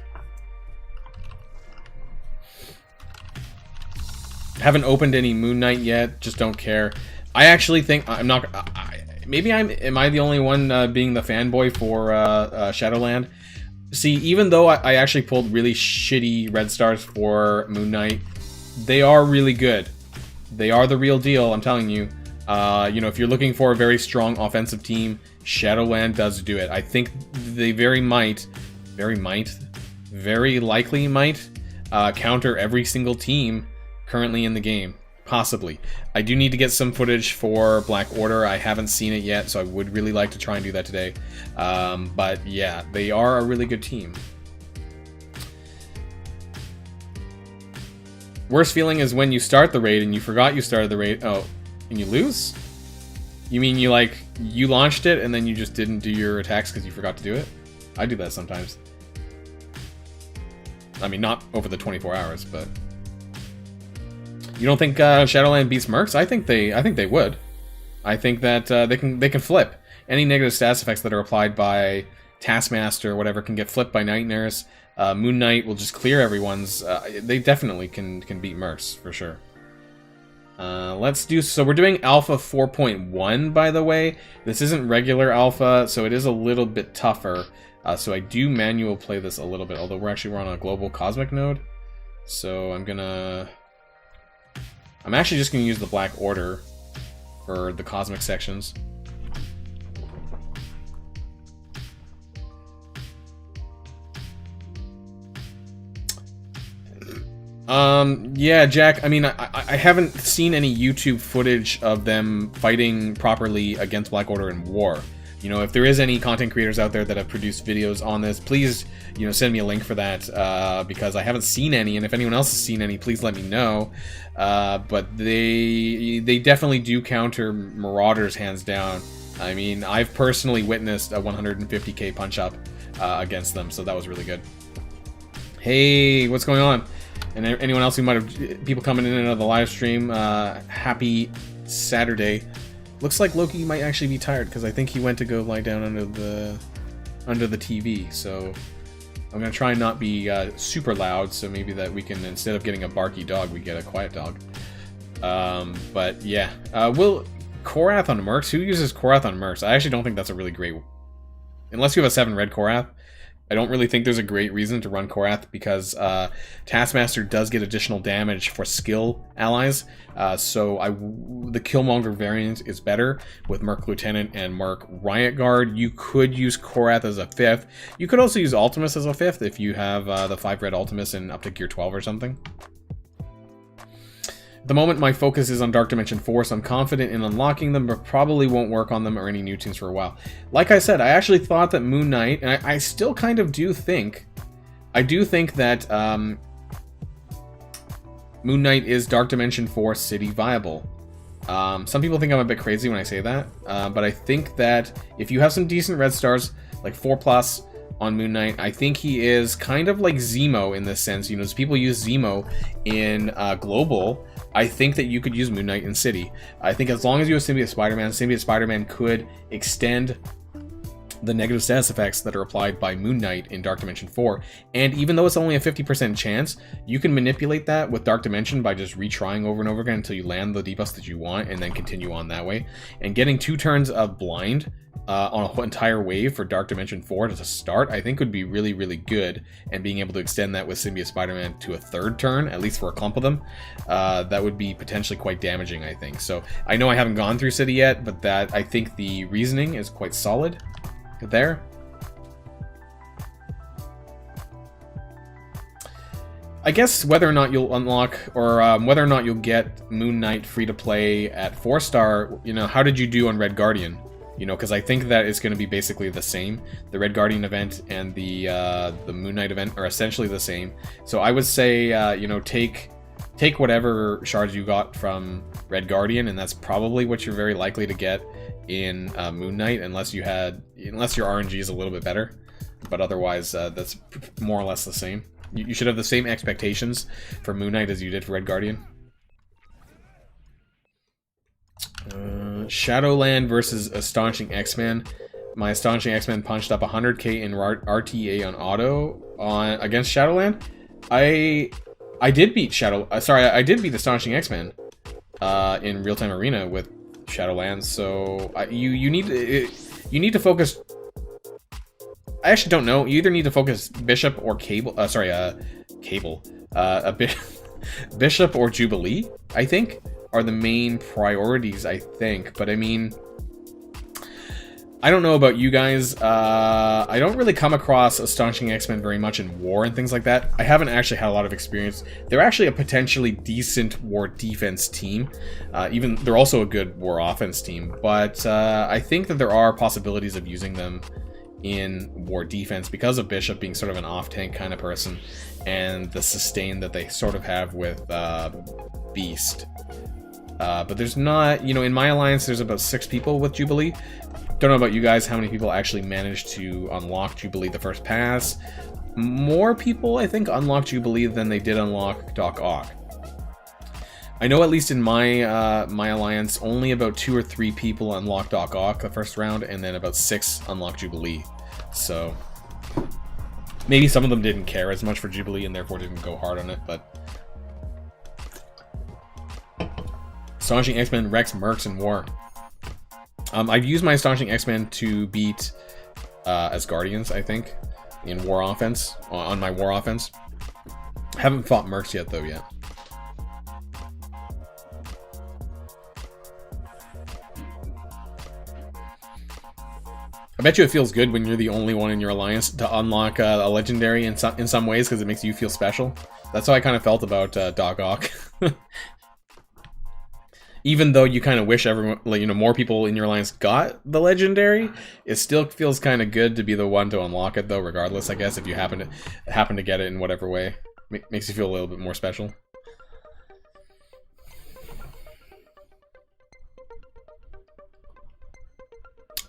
Haven't opened any Moon Knight yet. Just don't care. I actually think I'm not... Maybe am I the only one being the fanboy for Shadowland? See, even though I actually pulled really shitty red stars for Moon Knight, they are really good. They are the real deal, I'm telling you. You know, if you're looking for a very strong offensive team, Shadowland does do it. I think they very likely might counter every single team currently in the game. Possibly. I do need to get some footage for Black Order. I haven't seen it yet, so I would really like to try and do that today. But yeah, they are a really good team. Worst feeling is when you start the raid and you forgot you started the raid. Oh, and you lose? You mean you launched it and then you just didn't do your attacks because you forgot to do it? I do that sometimes. I mean, not over the 24 hours, but... You don't think Shadowland beats Mercs? I think they would. I think that they can flip. Any negative stats effects that are applied by Taskmaster or whatever can get flipped by Night Nurse. Moon Knight will just clear everyone's. They definitely can beat Mercs for sure. Let's do so. We're doing Alpha 4.1, by the way. This isn't regular Alpha, so it is a little bit tougher. So I do manual play this a little bit. Although we're on a global cosmic node, so I'm actually just going to use the Black Order for the cosmic sections. Yeah, Jack, I mean, I haven't seen any YouTube footage of them fighting properly against Black Order in war. you know, if there is any content creators out there that have produced videos on this, please, you know, send me a link for that, because I haven't seen any, and if anyone else has seen any, please let me know. But they definitely do counter Marauders hands down. I mean, I've personally witnessed a 150k punch up against them, so that was really good. Hey, what's going on? And anyone else who might have, people coming in and out of the live stream, happy Saturday. Looks like Loki might actually be tired, because I think he went to go lie down under the TV, so I'm going to try and not be super loud, so maybe that we can, instead of getting a barky dog, we get a quiet dog. But yeah, Korath on Mercs? Who uses Korath on Mercs? I actually don't think that's a really great... Unless you have a 7 red Korath, I don't really think there's a great reason to run Korath, because Taskmaster does get additional damage for skill allies, so the Killmonger variant is better with Merc Lieutenant and Merc Riot Guard. You could use Korath as a 5th. You could also use Ultimus as a 5th if you have the 5 red Ultimus and up to gear 12 or something. At the moment, my focus is on Dark Dimension 4, so I'm confident in unlocking them, but probably won't work on them or any new tunes for a while. Like I said, I actually thought that Moon Knight, and I still kind of do think, that Moon Knight is Dark Dimension 4 city viable. Some people think I'm a bit crazy when I say that, but I think that if you have some decent red stars, like 4+ on Moon Knight, I think he is kind of like Zemo in this sense. You know, as people use Zemo in Global, I think that you could use Moon Knight in City. I think as long as you have Symbiote Spider-Man could extend the negative status effects that are applied by Moon Knight in Dark Dimension 4. And even though it's only a 50% chance, you can manipulate that with Dark Dimension by just retrying over and over again until you land the debuffs that you want, and then continue on that way. And getting 2 turns of blind on a whole entire wave for Dark Dimension 4 to start, I think would be really, really good. And being able to extend that with Symbiote Spider-Man to a 3rd turn, at least for a clump of them, that would be potentially quite damaging, I think. So I know I haven't gone through City yet, but that I think the reasoning is quite solid there. I guess whether or not you'll unlock, or whether or not you'll get Moon Knight free to play at 4-star, you know, how did you do on Red Guardian? You know, because I think that it's going to be basically the same. The Red Guardian event and the Moon Knight event are essentially the same. So I would say, you know, take whatever shards you got from Red Guardian, and that's probably what you're very likely to get in Moon Knight, unless your RNG is a little bit better. But otherwise, that's more or less the same. You should have the same expectations for Moon Knight as you did for Red Guardian. Shadowland versus Astonishing X-Men. My Astonishing X-Men punched up 100k in RTA on auto against Shadowland. I did beat I did beat Astonishing X-Men in real-time arena with Shadowlands. So you need to focus. I actually don't know. You either need to focus Bishop or Bishop or Jubilee, I think, are the main priorities, I think. But I mean, I don't know about you guys. I don't really come across Astonishing X-Men very much in war and things like that. I haven't actually had a lot of experience. They're actually a potentially decent war defense team. They're also a good war offense team. But I think that there are possibilities of using them in war defense because of Bishop being sort of an off-tank kind of person, and the sustain that they sort of have with Beast. But there's not, you know, in my alliance there's about 6 people with Jubilee. Don't know about you guys how many people actually managed to unlock Jubilee the first pass. More people, I think, unlocked Jubilee than they did unlock Doc Ock. I know at least in my my alliance, only about 2 or 3 people unlocked Doc Ock the first round, and then about 6 unlocked Jubilee. So maybe some of them didn't care as much for Jubilee and therefore didn't go hard on it, but Astonishing X-Men Rex Mercs in war. I've used my Astonishing X-Men to beat Asgardians, I think, in war offense, on my war offense. Haven't fought Mercs yet, though, yet. I bet you it feels good when you're the only one in your alliance to unlock a legendary in some ways, because it makes you feel special. That's how I kind of felt about Doc Ock. even though you kind of wish everyone, like, you know, more people in your alliance got the legendary, it still feels kind of good to be the one to unlock it, though. Regardless, I guess, if you happen to get it in whatever way, makes you feel a little bit more special.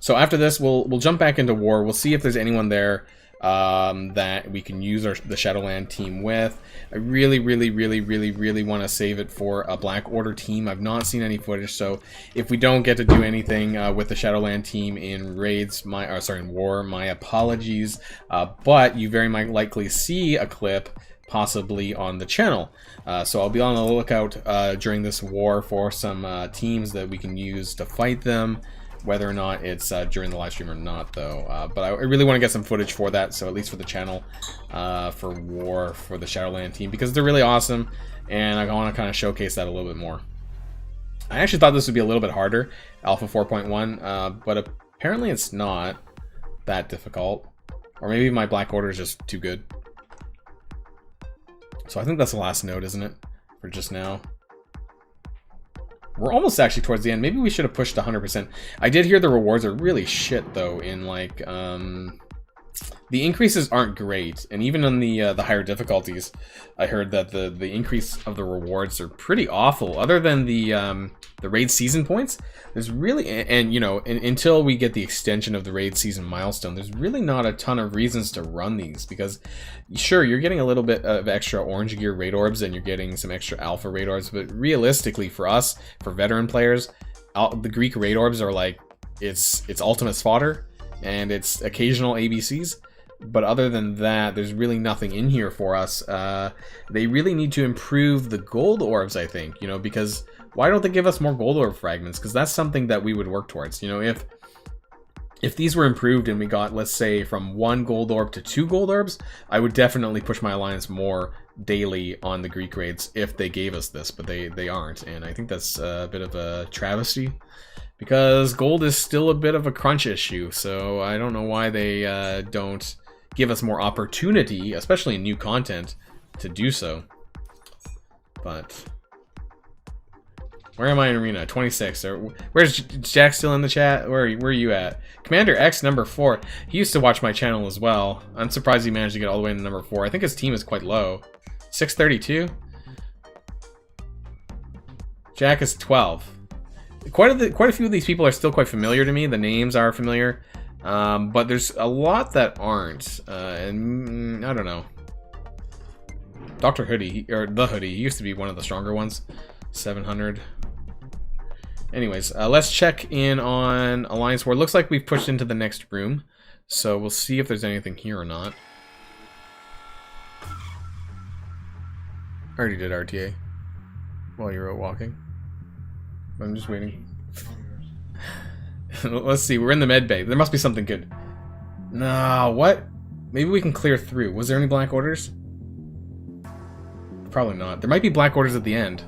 So after this, we'll jump back into war. We'll see if there's anyone there that we can use the Shadowland team with. I really want to save it for a Black Order team. I've not seen any footage, so if we don't get to do anything with the Shadowland team in raids, in war, my apologies. But you very might likely see a clip possibly on the channel. So I'll be on the lookout during this war for some teams that we can use to fight them. Whether or not it's during the live stream or not, though. But I really want to get some footage for that, so at least for the channel, for war, for the Shadowland team, because they're really awesome, and I want to kind of showcase that a little bit more. I actually thought this would be a little bit harder, Alpha 4.1, but apparently it's not that difficult. Or maybe my Black Order is just too good. So I think that's the last note, isn't it? For just now. We're almost actually towards the end. Maybe we should have pushed 100%. I did hear the rewards are really shit, though, in, like, the increases aren't great. And even on the higher difficulties, I heard that the increase of the rewards are pretty awful. Other than the raid season points, there's really, and you know, until we get the extension of the raid season milestone, there's really not a ton of reasons to run these, because sure, you're getting a little bit of extra orange gear raid orbs and you're getting some extra alpha raid orbs, but realistically for us, for veteran players, the Greek raid orbs are like, it's ultimate's fodder and it's occasional ABCs. But other than that, there's really nothing in here for us. They really need to improve the gold orbs, I think, you know, because why don't they give us more gold orb fragments? Because that's something that we would work towards. You know, if these were improved and we got, let's say, from 1 gold orb to 2 gold orbs, I would definitely push my alliance more daily on the Greek raids if they gave us this, but they aren't. And I think that's a bit of a travesty, because gold is still a bit of a crunch issue. So I don't know why they don't give us more opportunity, especially in new content, to do so. But where am I in arena? 26. Where's Jack? Still in the chat? Where are you at? Commander X number 4. He used to watch my channel as well. I'm surprised he managed to get all the way to number 4. I think his team is quite low. 632. Jack is 12. Quite a few of these people are still quite familiar to me. The names are familiar. But there's a lot that aren't, and I don't know. Dr. Hoodie, or the Hoodie, he used to be one of the stronger ones. 700. Anyways, let's check in on Alliance War. Looks like we've pushed into the next room, so we'll see if there's anything here or not. I already did RTA while you were walking. I'm just waiting. Let's see, we're in the med bay. There must be something good. No, what? Maybe we can clear through. Was there any Black Orders? Probably not. There might be Black Orders at the end.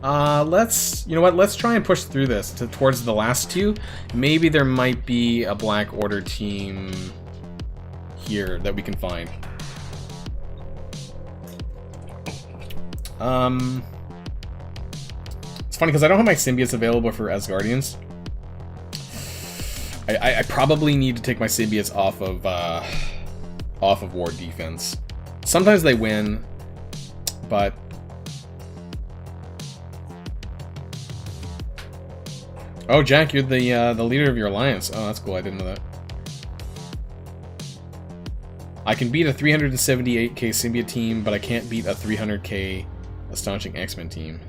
You know what? Let's try and push through this towards the last 2. Maybe there might be a Black Order team here that we can find. It's funny because I don't have my symbiotes available for Asgardians. I probably need to take my symbiotes off of war defense. Sometimes they win, but oh, Jack, you're the leader of your alliance. Oh, that's cool. I didn't know that. I can beat a 378k symbiote team, but I can't beat a 300k astonishing X-Men team.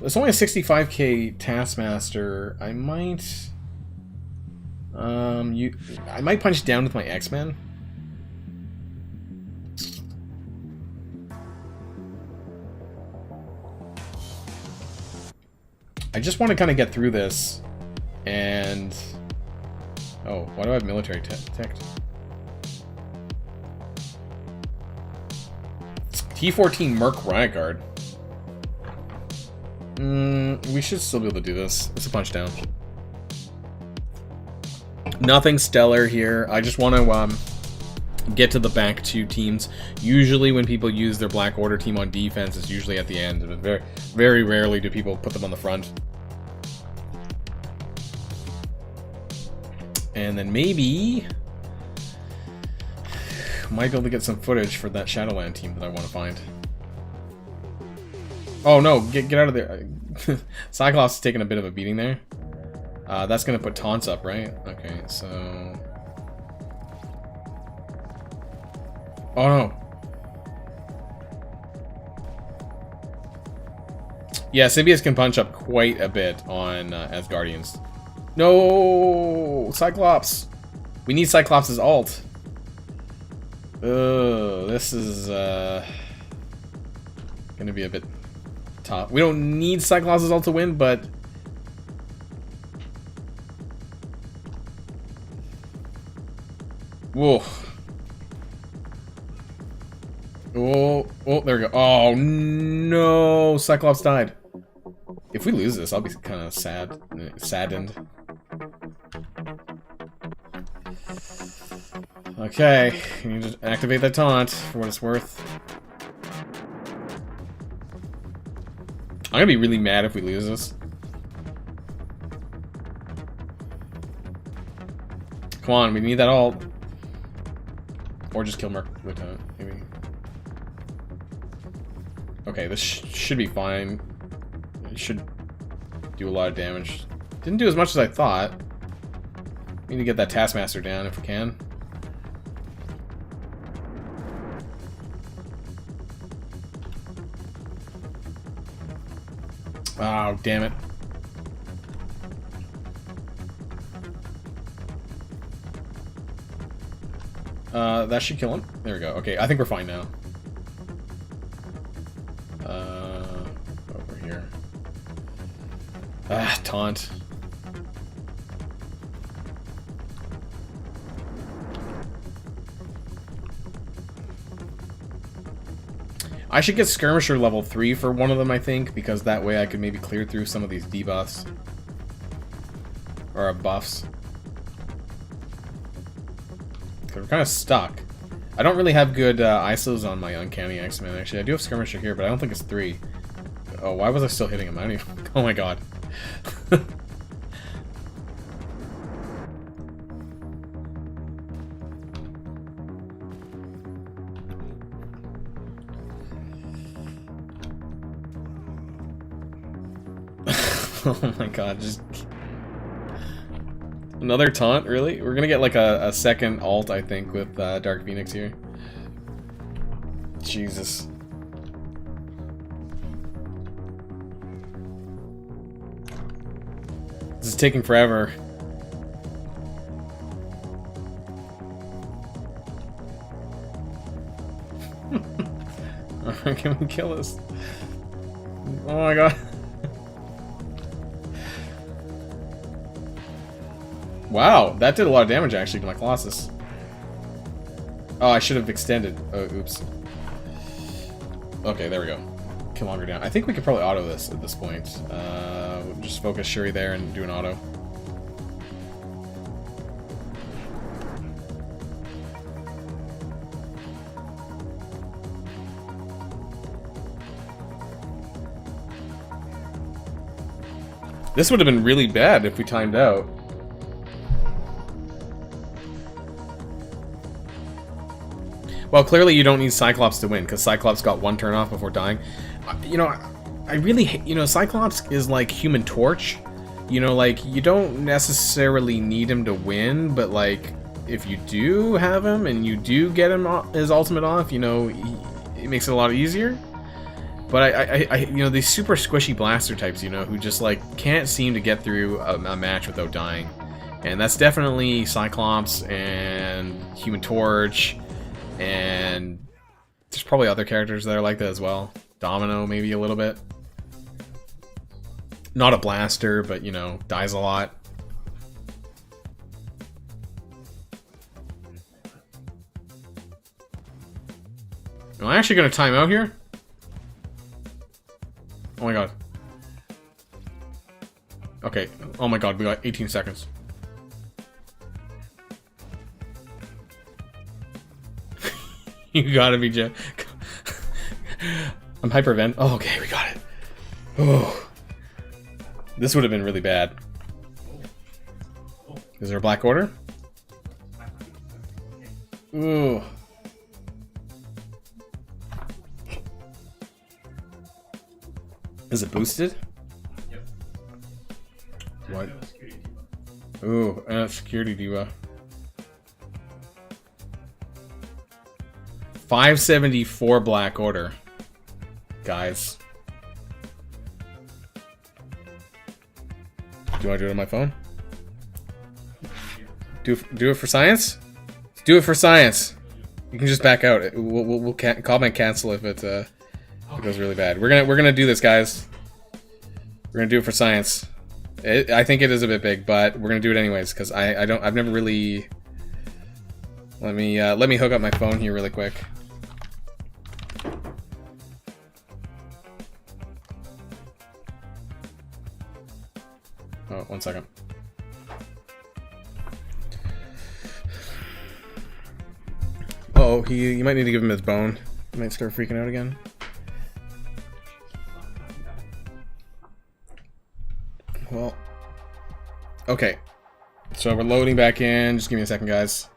It's only a 65k Taskmaster. I might punch down with my X-Men. I just want to kind of get through this, and oh, why do I have military tech? T14 Merc Riot Guard. We should still be able to do this. It's a punch down. Nothing stellar here. I just want to get to the back two teams. Usually when people use their Black Order team on defense, it's usually at the end. But very, very rarely do people put them on the front. And then maybe might be able to get some footage for that Shadowland team that I want to find. Oh no, get out of there. Cyclops is taking a bit of a beating there. That's going to put taunts up, right? Okay, so... Oh no. Yeah, Sybius can punch up quite a bit on as Guardians. No! Cyclops! We need Cyclops' ult. This is gonna be a bit tough. We don't need Cyclops' ult to win, but whoa. Oh, there we go. Oh no, Cyclops died. If we lose this, I'll be kind of saddened. Okay, you need to activate that taunt for what it's worth. I'm gonna be really mad if we lose this. Come on, we need that ult. Or just kill Merc Lieutenant, maybe. Okay, this should be fine. It should do a lot of damage. Didn't do as much as I thought. We need to get that Taskmaster down if we can. Oh, damn it. That should kill him. There we go. Okay, I think we're fine now. Over here. Ah, taunt. I should get Skirmisher level 3 for one of them, I think, because that way I could maybe clear through some of these debuffs. Or buffs. Because we're kind of stuck. I don't really have good ISOs on my Uncanny X-Men, actually. I do have Skirmisher here, but I don't think it's 3. Oh, why was I still hitting him? I don't even... Oh my god. Oh my god, just... Another taunt, really? We're gonna get like a second ult, I think, with Dark Phoenix here. Jesus. This is taking forever. Alright, can we kill this? Oh my god. Wow, that did a lot of damage actually to my Colossus. Oh, I should have extended. Oh, oops. Okay, there we go. Killmonger down. I think we could probably auto this at this point. We'll just focus Shuri there and do an auto. This would have been really bad if we timed out. Well, clearly you don't need Cyclops to win, because Cyclops got one turn off before dying. You know, I really hate, you know, Cyclops is like Human Torch. You know, like, you don't necessarily need him to win, but like, if you do have him, and you do get him his ultimate off, you know, it makes it a lot easier. But I you know, these super squishy blaster types, you know, who just like, can't seem to get through a match without dying. And that's definitely Cyclops, and Human Torch, and there's probably other characters that are like that as well. Domino, maybe a little bit. Not a blaster, but, you know, dies a lot. Am I actually going to time out here? Oh my god. Okay. Oh my god, we got 18 seconds. You gotta be Jeff. I'm hypervent. Oh, okay, we got it. Oh. This would have been really bad. Is there a black order? Ooh. Is it boosted? Yep. What? Ooh, security diva. 574 black order. Guys. Do you want to do it on my phone? Do it for science? Do it for science. You can just back out. We'll comment cancel if it goes really bad. We're gonna do this, guys. We're gonna do it for science. I think it is a bit big, but we're gonna do it anyways because I've never really. Let me hook up my phone here really quick. Oh, 1 second. Oh, you might need to give him his bone. He might start freaking out again. Well, okay. So we're loading back in. Just give me a second, guys.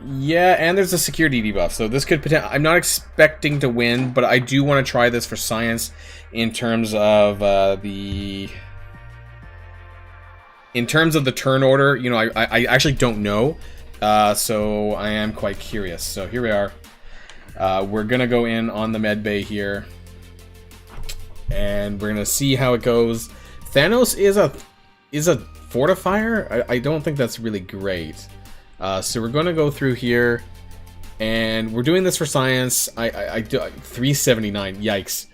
Yeah, and there's a security debuff, so this could potentially. I'm not expecting to win, but I do want to try this for science in terms of the turn order. You know, I actually don't know, so I am quite curious. So here we are. We're gonna go in on the med bay here, and we're gonna see how it goes. Thanos is a fortifier. I don't think that's really great. So we're gonna go through here, and we're doing this for science. I do 379. Yikes,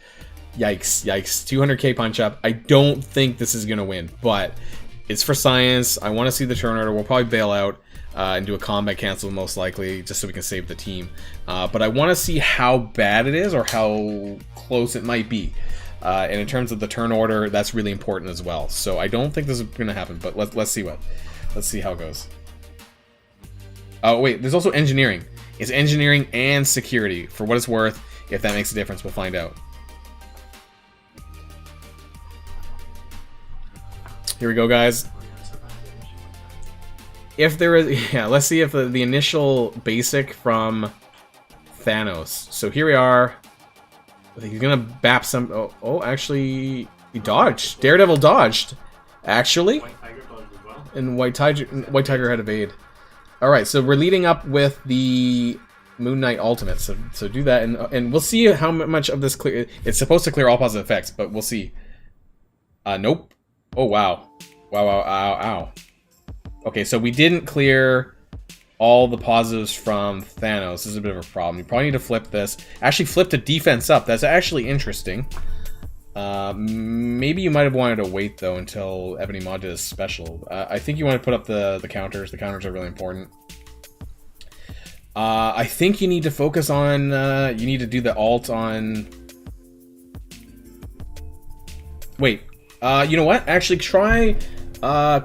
yikes, yikes. 200k punch up. I don't think this is gonna win, but it's for science. I want to see the turn order. We'll probably bail out and do a combat cancel most likely, just so we can save the team. But I want to see how bad it is or how close it might be. And in terms of the turn order, that's really important as well. So I don't think this is gonna happen, but let's see how it goes. Oh wait, there's also engineering. It's engineering and security. For what it's worth, if that makes a difference, we'll find out. Here we go, guys. If there is, yeah, let's see if the initial basic from Thanos. So here we are. I think he's gonna bap some. Oh, actually, he dodged. Daredevil dodged, actually. And White Tiger had evade. All right, so we're leading up with the Moon Knight Ultimate. So do that, and we'll see how much of this clear. It's supposed to clear all positive effects, but we'll see. Nope. Oh wow, wow, ow. Okay, so we didn't clear all the positives from Thanos. This is a bit of a problem. You probably need to flip this. Actually, flip to defense up. That's actually interesting. Maybe you might have wanted to wait, though, until Ebony Maw did a special. I think you want to put up the counters. The counters are really important. I think you need to focus on... you need to do the alt on... Wait. You know what? Actually, try...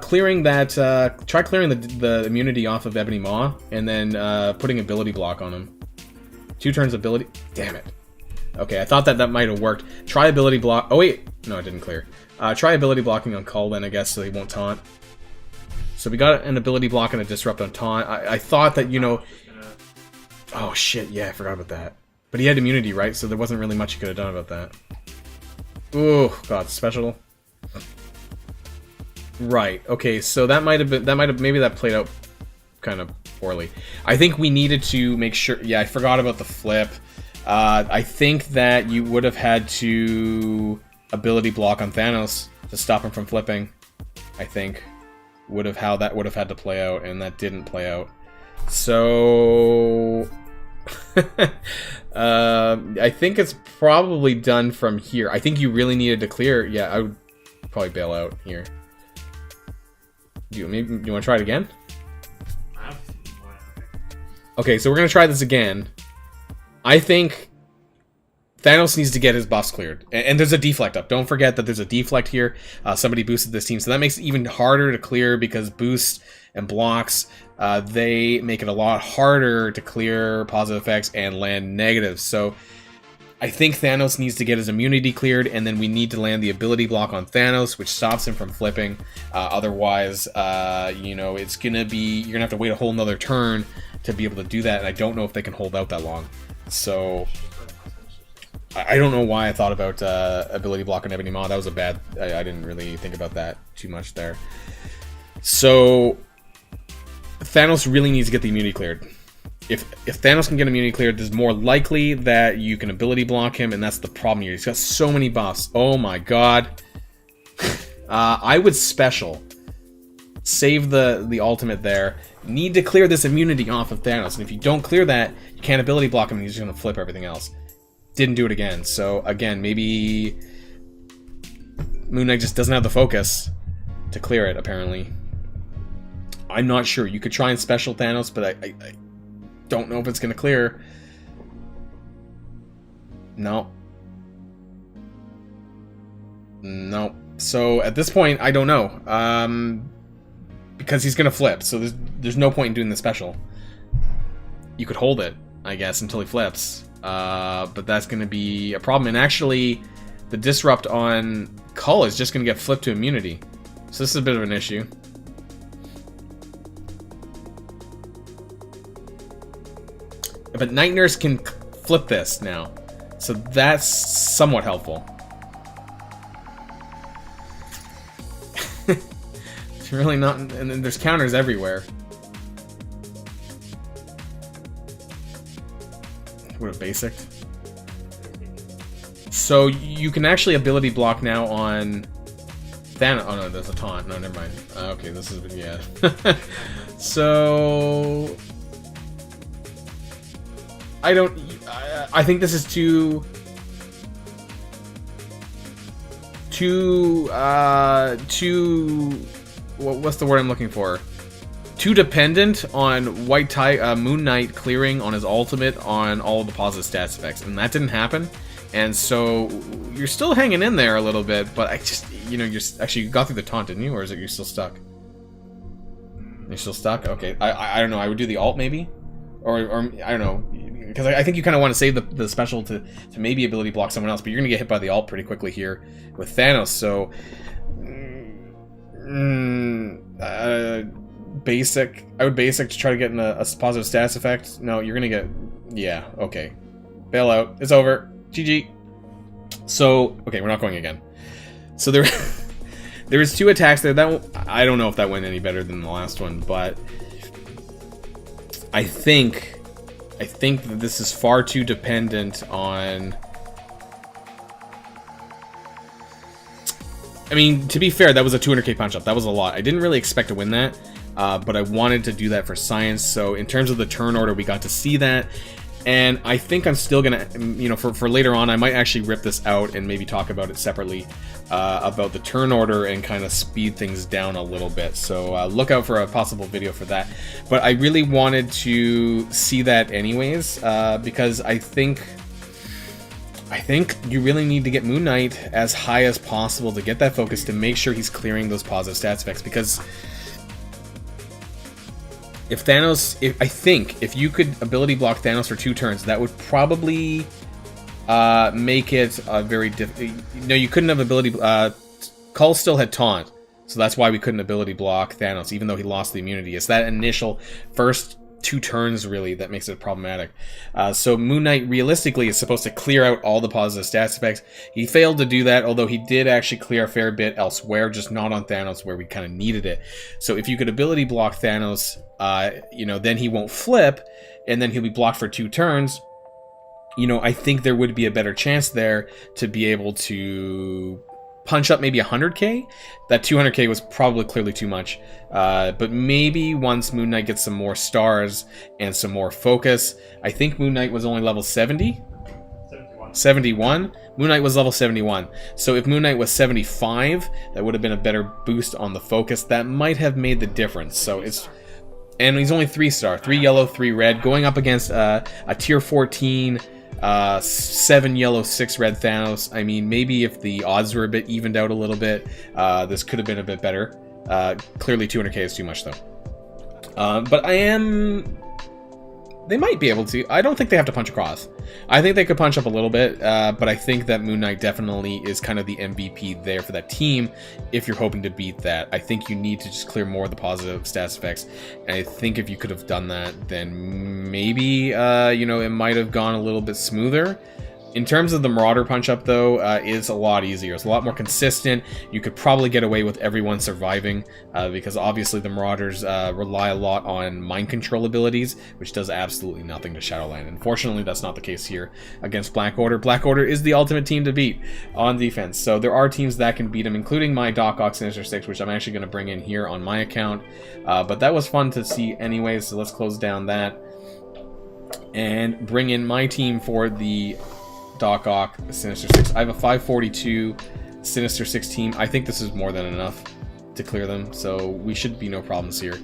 clearing that, try clearing the immunity off of Ebony Maw, and then putting ability block on him. 2 turns ability. Damn it. Okay, I thought that might have worked. Try ability block. Oh wait, no, it didn't clear. Try ability blocking on Cull then, I guess, so he won't taunt. So we got an ability block and a disrupt on taunt. I thought that, you know. Oh shit, yeah, I forgot about that. But he had immunity, right? So there wasn't really much he could have done about that. Ooh, god, special. Right. Okay. So that might have been. Maybe that played out kind of poorly. I think we needed to make sure. Yeah, I forgot about the flip. I think that you would have had to ability block on Thanos to stop him from flipping. I think how that would have had to play out, and that didn't play out. So I think it's probably done from here. I think you really needed to clear. Yeah, I would probably bail out here. Do you want to try it again? Okay, so we're gonna try this again. I think Thanos needs to get his buffs cleared, and there's a deflect up. Don't forget that there's a deflect here. Somebody boosted this team, so that makes it even harder to clear because boosts and blocks they make it a lot harder to clear positive effects and land negatives. So I think Thanos needs to get his immunity cleared, and then we need to land the ability block on Thanos, which stops him from flipping. Otherwise, you know, it's gonna be, you're gonna have to wait a whole nother turn to be able to do that, and I don't know if they can hold out that long. So I don't know why I thought about ability block on Ebony Maw. That was a bad, I didn't really think about that too much there. So Thanos really needs to get the immunity cleared. If Thanos can get immunity cleared, there's more likely that you can ability block him, and that's the problem here. He's got so many buffs. Oh my god. I would special. Save the ultimate there. Need to clear this immunity off of Thanos, and if you don't clear that, you can't ability block him, and he's just going to flip everything else. Didn't do it again. So again, maybe Moon Knight just doesn't have the focus to clear it, apparently. I'm not sure. You could try and special Thanos, but I don't know if it's going to clear. No. No. So at this point, I don't know. Because he's going to flip, so there's no point in doing the special. You could hold it, I guess, until he flips. But that's going to be a problem. And actually, the disrupt on Cull is just going to get flipped to immunity. So this is a bit of an issue. But Night Nurse can flip this now. So that's somewhat helpful. It's really not... And then there's counters everywhere. What a basic. So you can actually ability block now on Thanos. Oh no, there's a taunt. No, never mind. Okay, this is... yeah. So... I think this is too what's the word I'm looking for? Too dependent on Moon Knight clearing on his ultimate on all of the positive stats effects, and that didn't happen. And so you're still hanging in there a little bit, but I just, you know, you got through the taunt, didn't you, or is it you're still stuck? You're still stuck? Okay, I don't know. I would do the ult maybe, or I don't know. Because I think you kind of want to save the special to maybe ability block someone else, but you're going to get hit by the ult pretty quickly here with Thanos, so... basic. I would basic to try to get in a positive status effect. No, you're going to get... yeah, okay. Bail out. It's over. GG. So, okay, we're not going again. So there was 2 attacks there. I don't know if that went any better than the last one, but... I think that this is far too dependent on... I mean, to be fair, that was a 200k punch-up. That was a lot. I didn't really expect to win that, but I wanted to do that for science. So in terms of the turn order, we got to see that. And I think I'm still going to, you know, for later on, I might actually rip this out and maybe talk about it separately, about the turn order and kind of speed things down a little bit. So look out for a possible video for that. But I really wanted to see that anyways, because I think you really need to get Moon Knight as high as possible to get that focus to make sure he's clearing those positive stats effects, because if Thanos, I think if you could ability block Thanos for 2 turns, that would probably make it a very no, you couldn't have ability... Cull still had taunt, so that's why we couldn't ability block Thanos, even though he lost the immunity. It's that initial first 2 turns, really, that makes it problematic. So Moon Knight, realistically, is supposed to clear out all the positive stats effects. He failed to do that, although he did actually clear a fair bit elsewhere, just not on Thanos, where we kind of needed it. So if you could ability block Thanos, you know, then he won't flip, and then he'll be blocked for 2 turns. You know, I think there would be a better chance there to be able to punch up maybe 100k. That 200k was probably clearly too much. But maybe once Moon Knight gets some more stars and some more focus. I think Moon Knight was only level 70? 71? Moon Knight was level 71. So if Moon Knight was 75, that would have been a better boost on the focus. That might have made the difference. So it's... and he's only 3-star. 3 yellow, 3 red. Going up against a tier 14... 7 yellow, 6 red Thanos. I mean, maybe if the odds were a bit evened out a little bit, this could have been a bit better. Clearly 200k is too much, though. But I am... They might be able to. I don't think they have to punch across. I think they could punch up a little bit, but I think that Moon Knight definitely is kind of the MVP there for that team if you're hoping to beat that. I think you need to just clear more of the positive stats effects, and I think if you could have done that, then maybe, you know, it might have gone a little bit smoother. In terms of the Marauder punch-up, though, it's a lot easier. It's a lot more consistent. You could probably get away with everyone surviving, because obviously the Marauders rely a lot on mind control abilities, which does absolutely nothing to Shadowland. Unfortunately, that's not the case here against Black Order. Black Order is the ultimate team to beat on defense, so there are teams that can beat them, including my Doc Ock Sinister Six, which I'm actually going to bring in here on my account. But that was fun to see anyways, so let's close down that and bring in my team for the Doc Ock Sinister Six. I have a 542 Sinister Six team. I think this is more than enough to clear them, so we should be no problems here.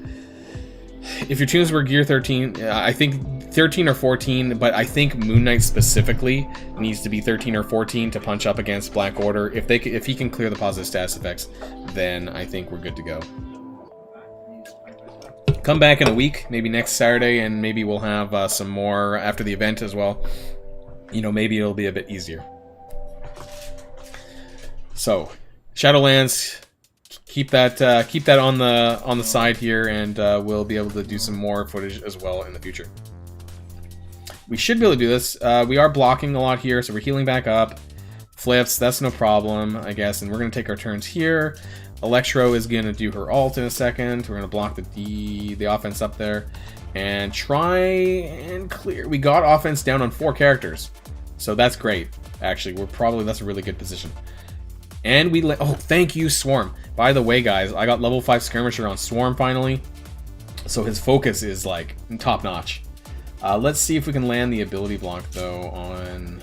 If your tunes were gear 13, I think 13 or 14, but I think Moon Knight specifically needs to be 13 or 14 to punch up against Black Order. If he can clear the positive status effects, then I think we're good to go. Come back in a week, maybe next Saturday, and maybe we'll have some more after the event as well. You know, maybe it'll be a bit easier. So, Shadowlands, keep that on the side here, and we'll be able to do some more footage as well in the future. We should be able to do this. We are blocking a lot here, so we're healing back up. Flips, that's no problem, I guess, and we're gonna take our turns here. Electro is gonna do her ult in a second. We're gonna block the offense up there and try and clear. We got offense down on 4 characters, so that's great. Actually, that's a really good position. And we oh, thank you, Swarm. By the way, guys, I got level 5 skirmisher on Swarm finally, so his focus is like top notch. Let's see if we can land the ability block though on.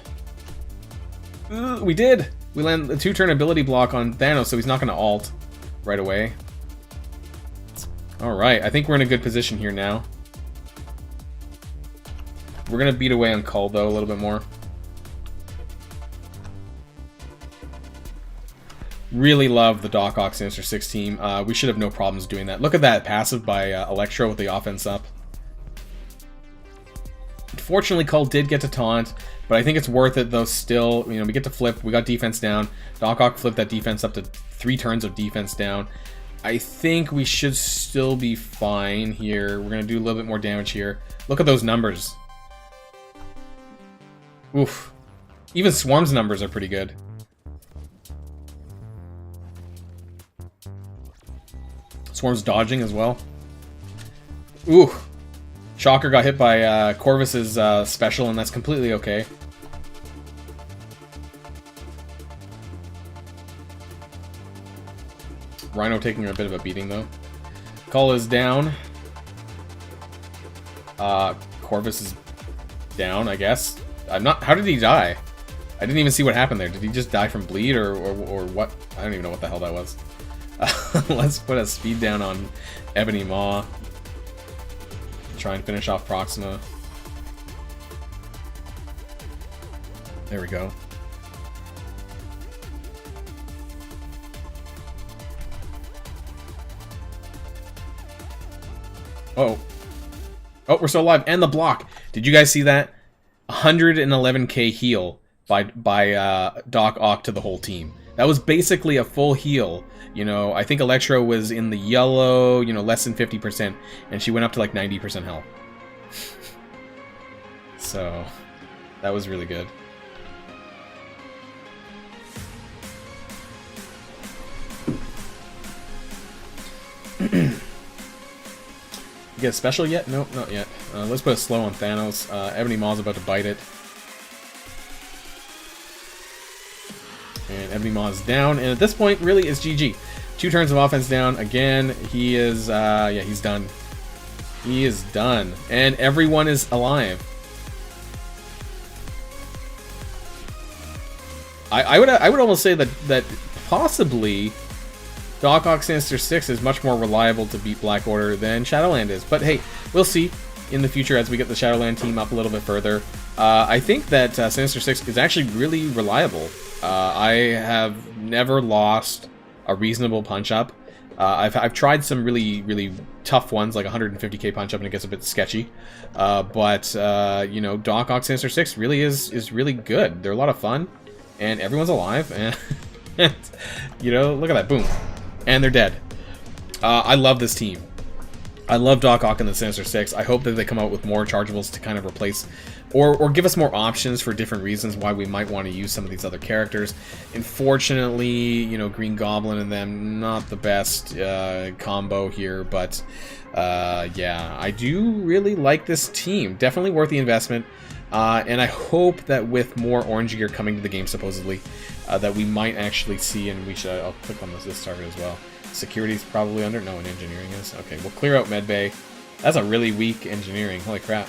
We did. We land the 2-turn ability block on Thanos, so he's not going to ult right away. All right, I think we're in a good position here now. We're going to beat away on Cull, though, a little bit more. Really love the Doc Ock Sinister Six team. We should have no problems doing that. Look at that passive by Electro with the offense up. Unfortunately, Cull did get to taunt, but I think it's worth it, though, still. You know, we get to flip. We got defense down. Doc Ock flipped that defense up to 3 turns of defense down. I think we should still be fine here. We're going to do a little bit more damage here. Look at those numbers. Oof. Even Swarm's numbers are pretty good. Swarm's dodging as well. Ooh. Shocker got hit by Corvus's special, and that's completely okay. Rhino taking a bit of a beating, though. Cull is down. Corvus is down, I guess. I'm not... How did he die? I didn't even see what happened there. Did he just die from bleed, or what? I don't even know what the hell that was. Let's put a speed down on Ebony Maw. Try and finish off Proxima. There we go. Oh. Oh, we're still alive. And the block. Did you guys see that? 111k heal by Doc Ock to the whole team. That was basically a full heal. You know, I think Electro was in the yellow, you know, less than 50%, and she went up to like 90% health. So, that was really good. You get a special yet? Nope, not yet. Let's put a slow on Thanos. Ebony Maw's about to bite it. And Ebony Maw is down, and at this point, really, it's GG. 2 turns of offense down. Again, he is, yeah, he's done. He is done. And everyone is alive. I would almost say that possibly Doc Ock Sinister 6 is much more reliable to beat Black Order than Shadowland is. But hey, we'll see in the future as we get the Shadowland team up a little bit further. I think that Sinister 6 is actually really reliable. I have never lost a reasonable punch-up I've tried some really tough ones, like 150k punch up, and it gets a bit sketchy. But you know, Doc Ock Sinister 6 really is really good. They're a lot of fun, and everyone's alive, and you know, look at that, boom, and they're dead. I love this team. I love Doc Ock and the Sinister 6. I hope that they come out with more chargeables to kind of replace or give us more options for different reasons why we might want to use some of these other characters. Unfortunately, you know, Green Goblin and them, not the best combo here, but yeah, I do really like this team. Definitely worth the investment. And I hope that with more orange gear coming to the game, supposedly, that we might actually see, and we should, I'll click on this target as well. Security's probably under, no, and engineering is. Okay, we'll clear out medbay. That's a really weak engineering, holy crap.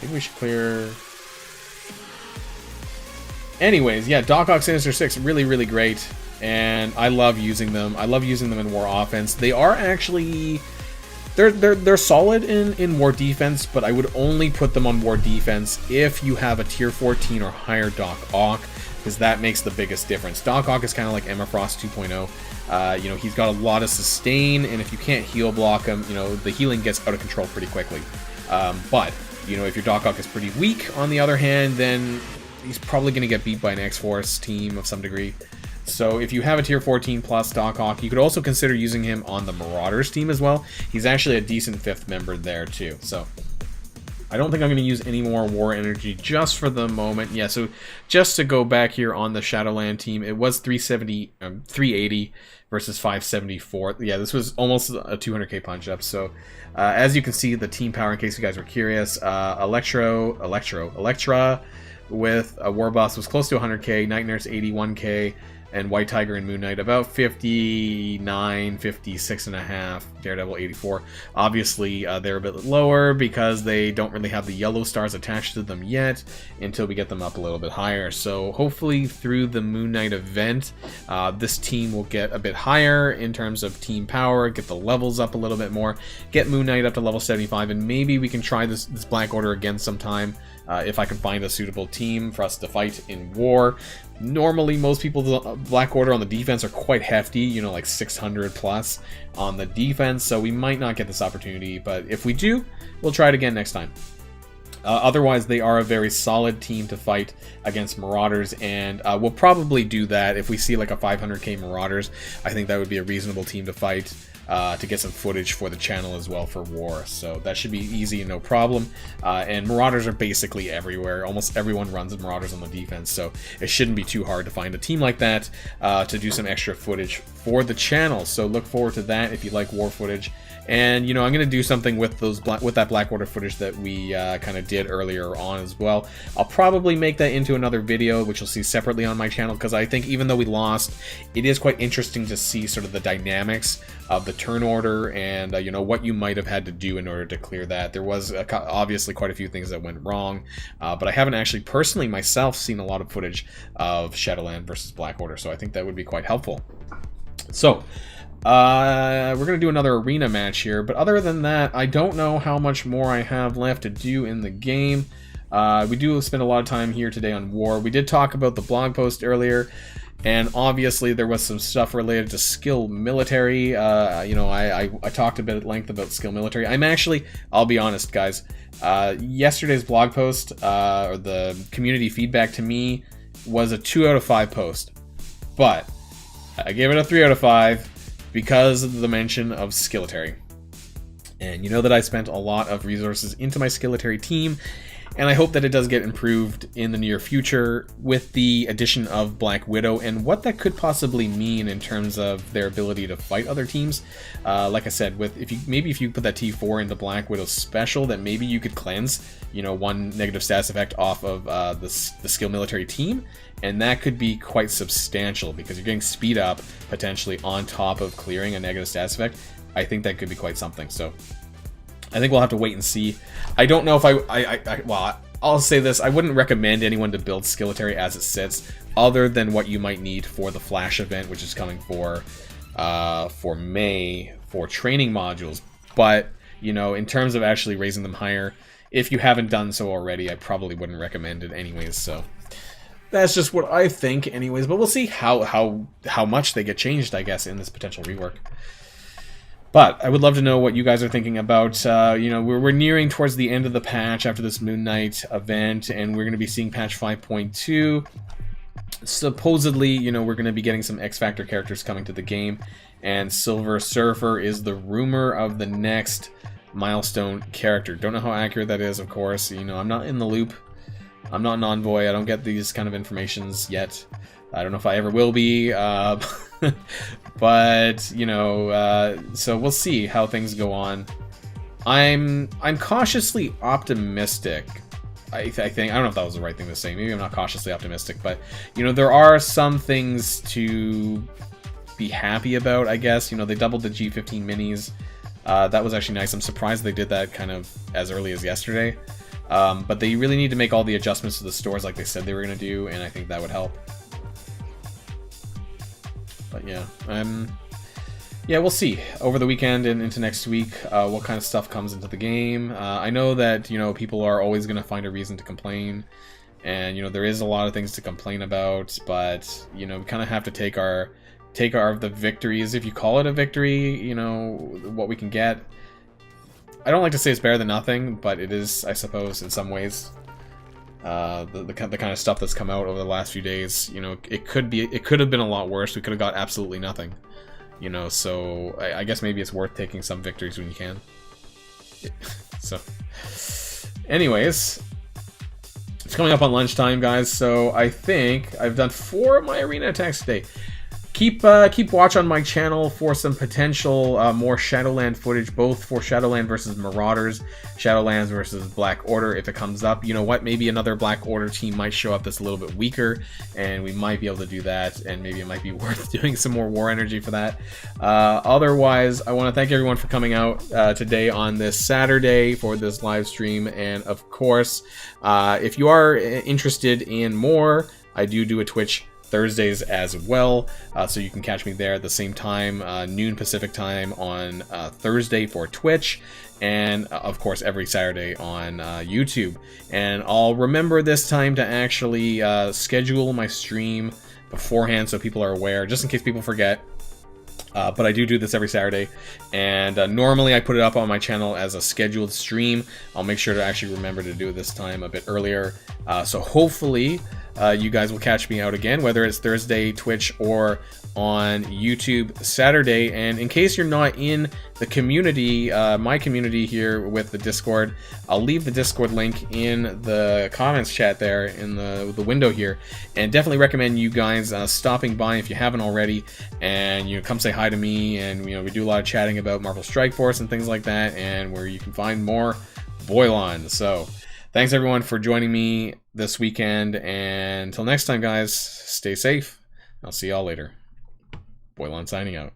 Maybe we should clear... Anyways, yeah, Doc Ock Sinister 6, really great, and I love using them. I love using them in war offense. They are actually... They're solid in war defense, but I would only put them on war defense if you have a tier 14 or higher Doc Ock, because that makes the biggest difference. Doc Ock is kind of like Emma Frost 2.0. You know, he's got a lot of sustain, and if you can't heal block him, you know, the healing gets out of control pretty quickly. But, you know, if your Doc Ock is pretty weak, on the other hand, then he's probably going to get beat by an X-Force team of some degree. So if you have a tier 14 plus Doc Ock, you could also consider using him on the Marauders team as well. He's actually a decent 5th member there too. So I don't think I'm going to use any more war energy just for the moment. Yeah, so just to go back here on the Shadowland team, it was 380 versus 574. Yeah, this was almost a 200k punch up. So as you can see, the team power, in case you guys were curious, Electra with a war boss was close to 100k, Night Nurse 81k, and White Tiger and Moon Knight about 59, 56 and a half, Daredevil 84. Obviously, they're a bit lower because they don't really have the yellow stars attached to them yet until we get them up a little bit higher. So hopefully through the Moon Knight event, this team will get a bit higher in terms of team power, get the levels up a little bit more, get Moon Knight up to level 75, and maybe we can try this Black Order again sometime if I can find a suitable team for us to fight in war. Normally, most people's Black Order on the defense are quite hefty, you know, like 600 plus on the defense, so we might not get this opportunity, but if we do, we'll try it again next time. Otherwise, they are a very solid team to fight against Marauders, and we'll probably do that if we see like a 500k Marauders. I think that would be a reasonable team to fight. To get some footage for the channel as well for war, so that should be easy and no problem. And Marauders are basically everywhere. Almost everyone runs Marauders on the defense, so it shouldn't be too hard to find a team like that to do some extra footage for the channel. So look forward to that if you like war footage. And, you know, I'm going to do something with that Black Order footage that we kind of did earlier on as well. I'll probably make that into another video, which you'll see separately on my channel, because I think even though we lost, it is quite interesting to see sort of the dynamics of the turn order and, you know, what you might have had to do in order to clear that. There was obviously quite a few things that went wrong, but I haven't actually personally myself seen a lot of footage of Shadowland versus Black Order, so I think that would be quite helpful. So, we're going to do another arena match here, but other than that, I don't know how much more I have left to do in the game. We do spend a lot of time here today on war. We did talk about the blog post earlier, and obviously there was some stuff related to skill military. You know, I talked a bit at length about skill military. I'm actually, I'll be honest, guys, yesterday's blog post, or the community feedback to me, was a 2 out of 5 post, but I gave it a 3 out of 5. Because of the mention of Skilletary. And you know that I spent a lot of resources into my Skilletary team, and I hope that it does get improved in the near future with the addition of Black Widow and what that could possibly mean in terms of their ability to fight other teams. Like I said, if you put that T4 into Black Widow's special, that maybe you could cleanse, you know, 1 negative status effect off of the skill military team, and that could be quite substantial because you're getting speed up potentially on top of clearing a negative status effect. I think that could be quite something. So I think we'll have to wait and see. I don't know if well, I'll say this, I wouldn't recommend anyone to build Skilletary as it sits, other than what you might need for the Flash event, which is coming for May, for training modules. But, you know, in terms of actually raising them higher, if you haven't done so already, I probably wouldn't recommend it anyways, so. That's just what I think, anyways. But we'll see how much they get changed, I guess, in this potential rework. But I would love to know what you guys are thinking about. You know, we're nearing towards the end of the patch after this Moon Knight event, and we're going to be seeing patch 5.2. Supposedly, you know, we're going to be getting some X Factor characters coming to the game, and Silver Surfer is the rumor of the next milestone character. Don't know how accurate that is, of course. You know, I'm not in the loop. I'm not an envoy. I don't get these kind of informations yet. I don't know if I ever will be. But, you know, so we'll see how things go on. I'm cautiously optimistic. I think, I don't know if that was the right thing to say. Maybe I'm not cautiously optimistic, but, you know, there are some things to be happy about, I guess. You know, they doubled the G15 minis. That was actually nice. I'm surprised they did that kind of as early as yesterday. But they really need to make all the adjustments to the stores like they said they were going to do, and I think that would help. But yeah, yeah, we'll see over the weekend and into next week what kind of stuff comes into the game. I know that, you know, people are always going to find a reason to complain, and, you know, there is a lot of things to complain about, but, you know, we kind of have to take the victories, if you call it a victory, you know, what we can get. I don't like to say it's better than nothing, but it is, I suppose, in some ways. The kind of stuff that's come out over the last few days, you know, it could have been a lot worse. We could have got absolutely nothing, you know. So I guess maybe it's worth taking some victories when you can. So, anyways, it's coming up on lunchtime, guys. So I think I've done 4 of my arena attacks today. Keep watch on my channel for some potential more Shadowland footage, both for Shadowland versus Marauders, Shadowlands versus Black Order, if it comes up. You know what, maybe another Black Order team might show up that's a little bit weaker, and we might be able to do that, and maybe it might be worth doing some more war energy for that. Otherwise, I want to thank everyone for coming out today on this Saturday for this live stream, and of course, if you are interested in more, I do a Twitch Thursdays as well, so you can catch me there at the same time, noon Pacific time on Thursday for Twitch, and of course every Saturday on YouTube. And I'll remember this time to actually schedule my stream beforehand so people are aware, just in case people forget. But I do this every Saturday, and normally I put it up on my channel as a scheduled stream. I'll make sure to actually remember to do it this time a bit earlier, so hopefully you guys will catch me out again, whether it's Thursday, Twitch, or on YouTube Saturday. And in case you're not in the community, my community here with the Discord, I'll leave the Discord link in the comments chat there in the window here, and definitely recommend you guys stopping by if you haven't already, and, you know, come say hi to me. And, you know, we do a lot of chatting about Marvel Strike Force and things like that, and where you can find more Boilon. So thanks everyone for joining me this weekend, and until next time, guys, stay safe. I'll see y'all later. Boilon signing out.